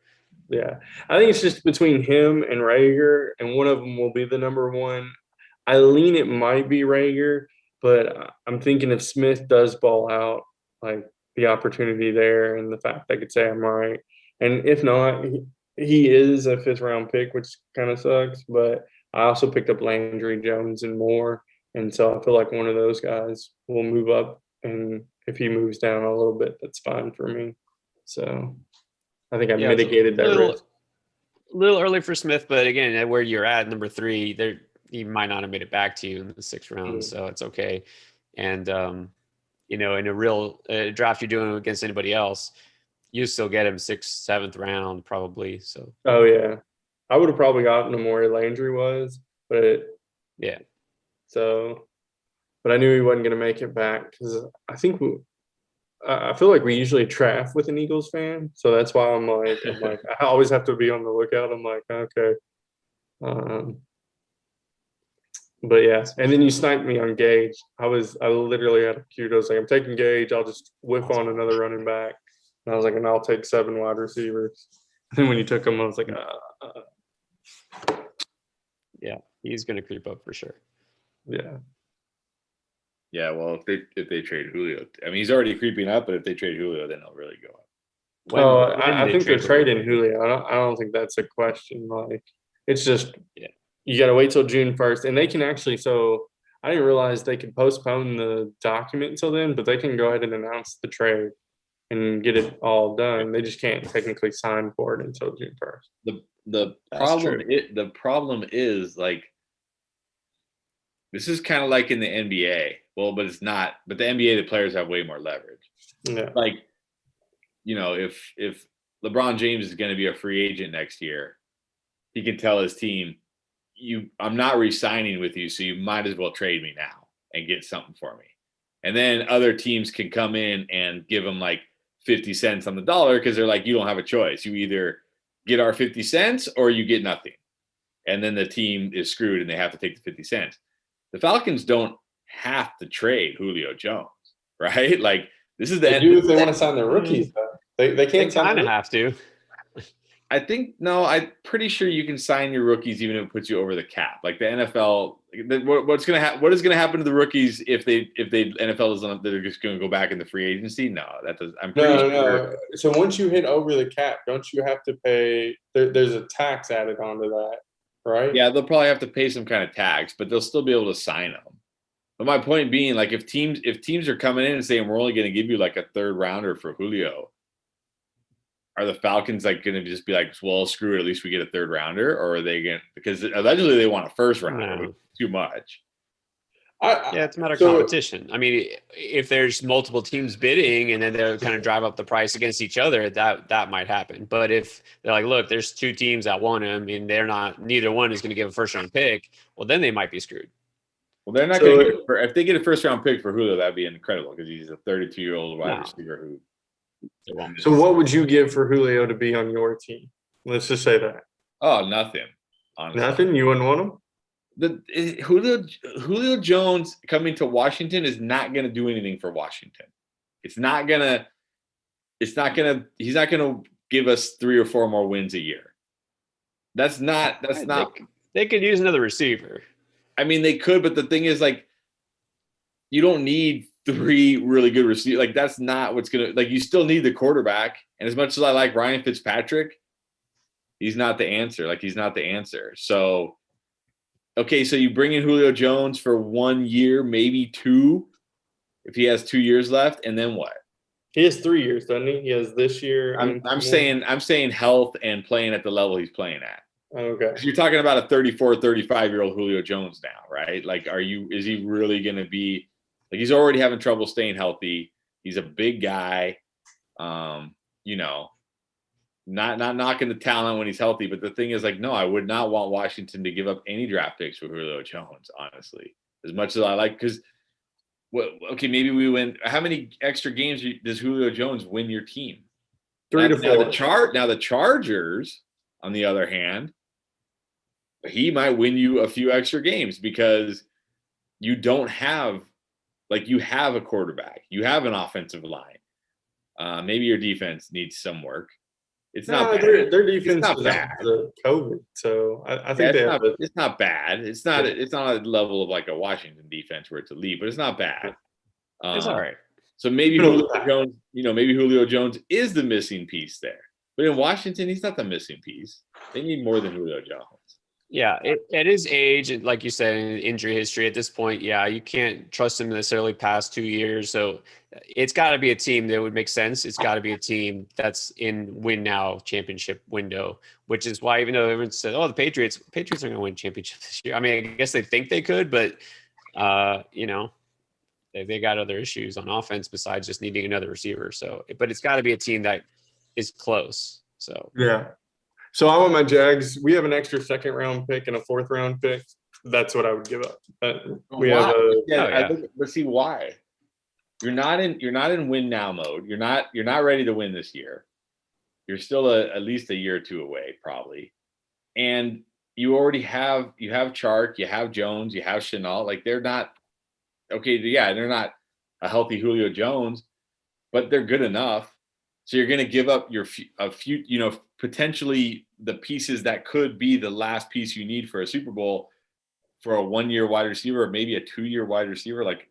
Yeah, I think it's just between him and Rager, and one of them will be the number 1. I lean it might be Rager, but I'm thinking if Smith does ball out, like the opportunity there and the fact I could say I'm right. And if not, he is a 5th-round pick, which kind of sucks. But I also picked up Landry Jones and more. And so I feel like one of those guys will move up. And if he moves down a little bit, that's fine for me. So I think I Yeah, it's mitigated that risk. little early for Smith, but again, at where you're at, number 3, there he might not have made it back to you in the 6th round, so it's okay. And in a real draft you're doing against anybody else, you still get him 6th, 7th round probably. So Oh yeah, I would have probably gotten him where Landry was, but yeah. So, but I knew he wasn't going to make it back because I feel like we usually traff with an Eagles fan, so that's why I'm like I always have to be on the lookout. I'm like, okay, but yeah, and then you sniped me on Gage. I literally had a kudos like I'm taking Gage. I'll just whiff on another running back, and I was like, and I'll take 7 wide receivers. And then when you took him, I was like, Yeah, he's going to creep up for sure. yeah. Yeah, well, if they trade Julio, I mean, he's already creeping up, but if they trade Julio, then he'll really go up. I think they're trading Julio. I don't think that's a question. Like, it's just you got to wait till June 1st, and they can actually. So I didn't realize they could postpone the document until then, but they can go ahead and announce the trade and get it all done. They just can't technically sign for it until June 1st. The problem is like this is kind of like in the NBA. Well, but it's not. But the NBA, the players have way more leverage. Yeah. Like, if LeBron James is going to be a free agent next year, he can tell his team, I'm not re-signing with you, so you might as well trade me now and get something for me. And then other teams can come in and give him like 50 cents on the dollar because they're like, you don't have a choice. You either get our 50 cents or you get nothing. And then the team is screwed and they have to take the 50 cents. The Falcons don't have to trade Julio Jones, right? Like this is They do if they want to sign their rookies. Though. They can't kind of have to. I think I'm pretty sure you can sign your rookies even if it puts you over the cap. Like the NFL, what is going to happen to the rookies if they NFL doesn't? They're just going to go back into free agency. No, that does. I'm pretty sure. No. So once you hit over the cap, don't you have to pay? There's a tax added onto that, right? Yeah, they'll probably have to pay some kind of tax, but they'll still be able to sign them. But my point being, like, if teams are coming in and saying we're only going to give you like a 3rd rounder for Julio, are the Falcons like going to just be like, well, screw it, at least we get a 3rd rounder, or are they going to, because allegedly they want a 1st rounder, which is too much. Yeah, it's a matter of competition. I mean, if there's multiple teams bidding and then they'll kind of drive up the price against each other, that might happen. But if they're like, look, there's 2 teams that want him and neither one is going to give a 1st-round pick, well, then they might be screwed. Well, they're not going to if they get a 1st-round pick for Julio, that'd be incredible because he's a 32-year-old wide receiver who. So what would you give for Julio to be on your team? Let's just say that. Oh, nothing. Honestly. Nothing? You wouldn't want him? Julio Jones coming to Washington is not going to do anything for Washington. He's not going to give us 3 or 4 more wins a year. That's not. They could use another receiver. I mean, they could, but the thing is, like, you don't need 3 really good receivers. Like, that's not what's going to, like, you still need the quarterback. And as much as I like Ryan Fitzpatrick, he's not the answer. Like, he's not the answer. So, okay, so you bring in Julio Jones for 1 year, maybe 2, if he has 2 years left, and then what? He has 3 years, doesn't he? He has this year. I'm saying health and playing at the level he's playing at. Okay. You're talking about a 34, 35-year-old Julio Jones now, right? Like, is he really going to be like, he's already having trouble staying healthy. He's a big guy. Not knocking the talent when he's healthy. But the thing is, like, no, I would not want Washington to give up any draft picks for Julio Jones, honestly, as much as I like, because okay, maybe we win. How many extra games does Julio Jones win your team? 3 to 4. Now the Chargers, on the other hand, he might win you a few extra games because you don't have, like, you have a quarterback, you have an offensive line. Maybe your defense needs some work. It's not bad. Their defense not was out bad. because of COVID, so I Yeah, think they have. it's not bad. It's not a level of like a Washington defense where it's elite, but it's not bad. It's all right. So maybe Middle of Julio the pack. Jones, maybe Julio Jones is the missing piece there. But in Washington, he's not the missing piece. They need more than Julio Jones. Yeah, at his age, and like you said, in injury history at this point, yeah, you can't trust him necessarily past 2 years. So it's got to be a team that would make sense. It's got to be a team that's in win now championship window, which is why even though everyone said, "Oh, the Patriots are going to win championship this year," I mean, I guess they think they could, but they got other issues on offense besides just needing another receiver. So, but it's got to be a team that is close. So Yeah. So I want my Jags. We have an extra 2nd round pick and a 4th round pick. That's what I would give up. We have But see why? You're not in win now mode. You're not ready to win this year. You're still at least a year or two away, probably. And you already have Chark, you have Jones, you have Chenault. Like they're not okay. Yeah, they're not a healthy Julio Jones, but they're good enough. So you're going to give up a few, potentially the pieces that could be the last piece you need for a Super Bowl for a 1-year wide receiver, or maybe a 2-year wide receiver. Like,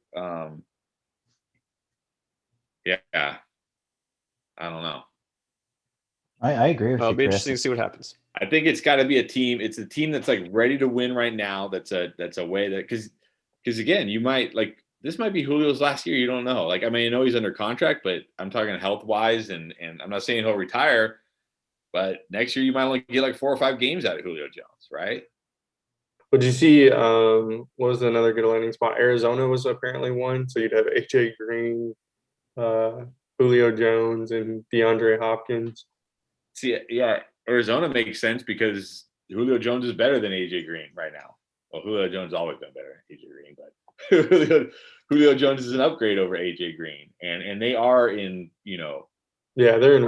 yeah, I don't know. I agree with it'll you, be Chris. interesting to see what happens. I think it's got to be a team. It's a team that's like ready to win right now. That's a way that because again, you might like this might be Julio's last year. You don't know. Like I mean, I know he's under contract, but I'm talking health wise, and I'm not saying he'll retire. But next year you might only get like 4 or 5 games out of Julio Jones, right? But you see, what was another good landing spot? Arizona was apparently one. So you'd have AJ Green, Julio Jones, and DeAndre Hopkins. See, yeah, Arizona makes sense because Julio Jones is better than AJ Green right now. Well, Julio Jones has always been better than AJ Green, but Julio Jones is an upgrade over AJ Green, and they are in Yeah, they're in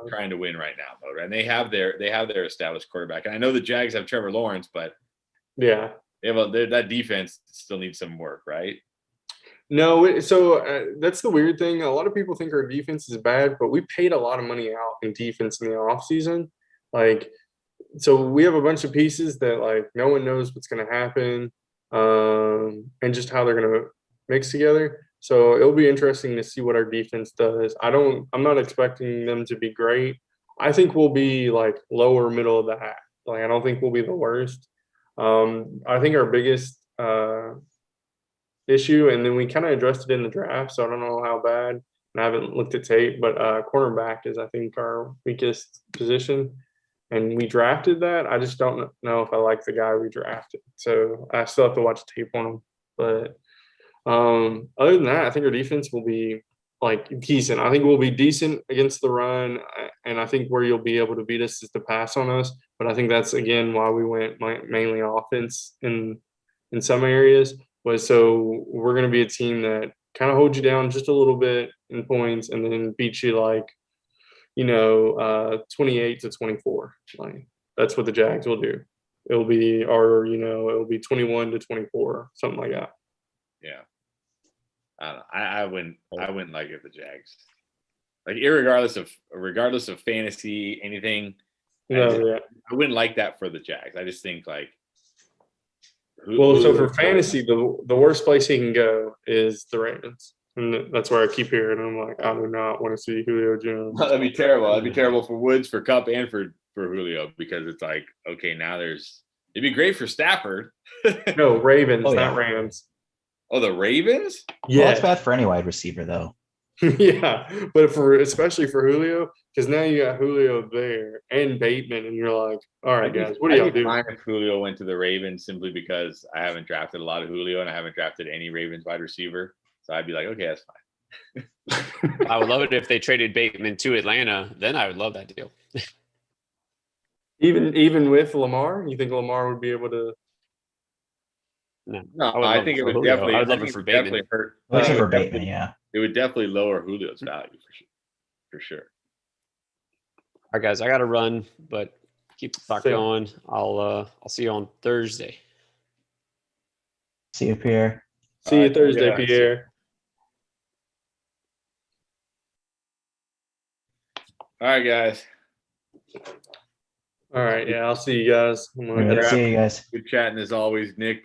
trying to win right now, though, and they have their established quarterback. And I know the Jags have Trevor Lawrence, but yeah, that defense still needs some work, right? No, so that's the weird thing. A lot of people think our defense is bad, but we paid a lot of money out in defense in the offseason. Like, so we have a bunch of pieces that like no one knows what's going to happen, and just how they're going to mix together. So it'll be interesting to see what our defense does. I'm not expecting them to be great. I think we'll be like lower middle of the pack. Like, I don't think we'll be the worst. I think our biggest issue, and then we kind of addressed it in the draft, so I don't know how bad, and I haven't looked at tape, but cornerback is I think our weakest position, and we drafted that. I just don't know if I like the guy we drafted, so I still have to watch tape on him. But other than that, I think our defense will be like decent. I think we'll be decent against the run, and I think where you'll be able to beat us is to pass on us. But I think that's again why we went mainly offense in some areas. Was so we're going to be a team that kind of holds you down just a little bit in points and then beat you like 28-24. Like that's what the Jags will do. It'll be it'll be 21-24, something like that. Yeah. I don't know. I wouldn't like it the Jags. Like regardless of fantasy, anything. I wouldn't like that for the Jags. I just think like so for fantasy, the worst place he can go is the Ravens. And that's where I keep hearing. I'm like, I do not want to see Julio Jones. That'd be terrible. That'd be terrible for Woods, for Kupp, and for Julio, because it's like, okay, now it'd be great for Stafford. No, Ravens, not Rams. Oh, the Ravens? Yeah. Well, that's bad for any wide receiver, though. Yeah, but especially for Julio, because now you got Julio there and Bateman, and you're like, all right, guys, what do y'all do? Fine if Julio went to the Ravens simply because I haven't drafted a lot of Julio and I haven't drafted any Ravens wide receiver. So I'd be like, okay, that's fine. I would love it if they traded Bateman to Atlanta. Then I would love that deal. Even with Lamar, you think Lamar would be able to? No, I think it would definitely. I would love it for Bateman. Especially for Bateman, yeah. It would definitely lower Julio's value for sure. All right, guys, I got to run, but keep the talk going. I'll see you on Thursday. See you, Pierre. See you Thursday, Pierre. All right, guys. All right, yeah, I'll see you guys. I'm gonna All head right, out. see you guys. Good chatting as always, Nick.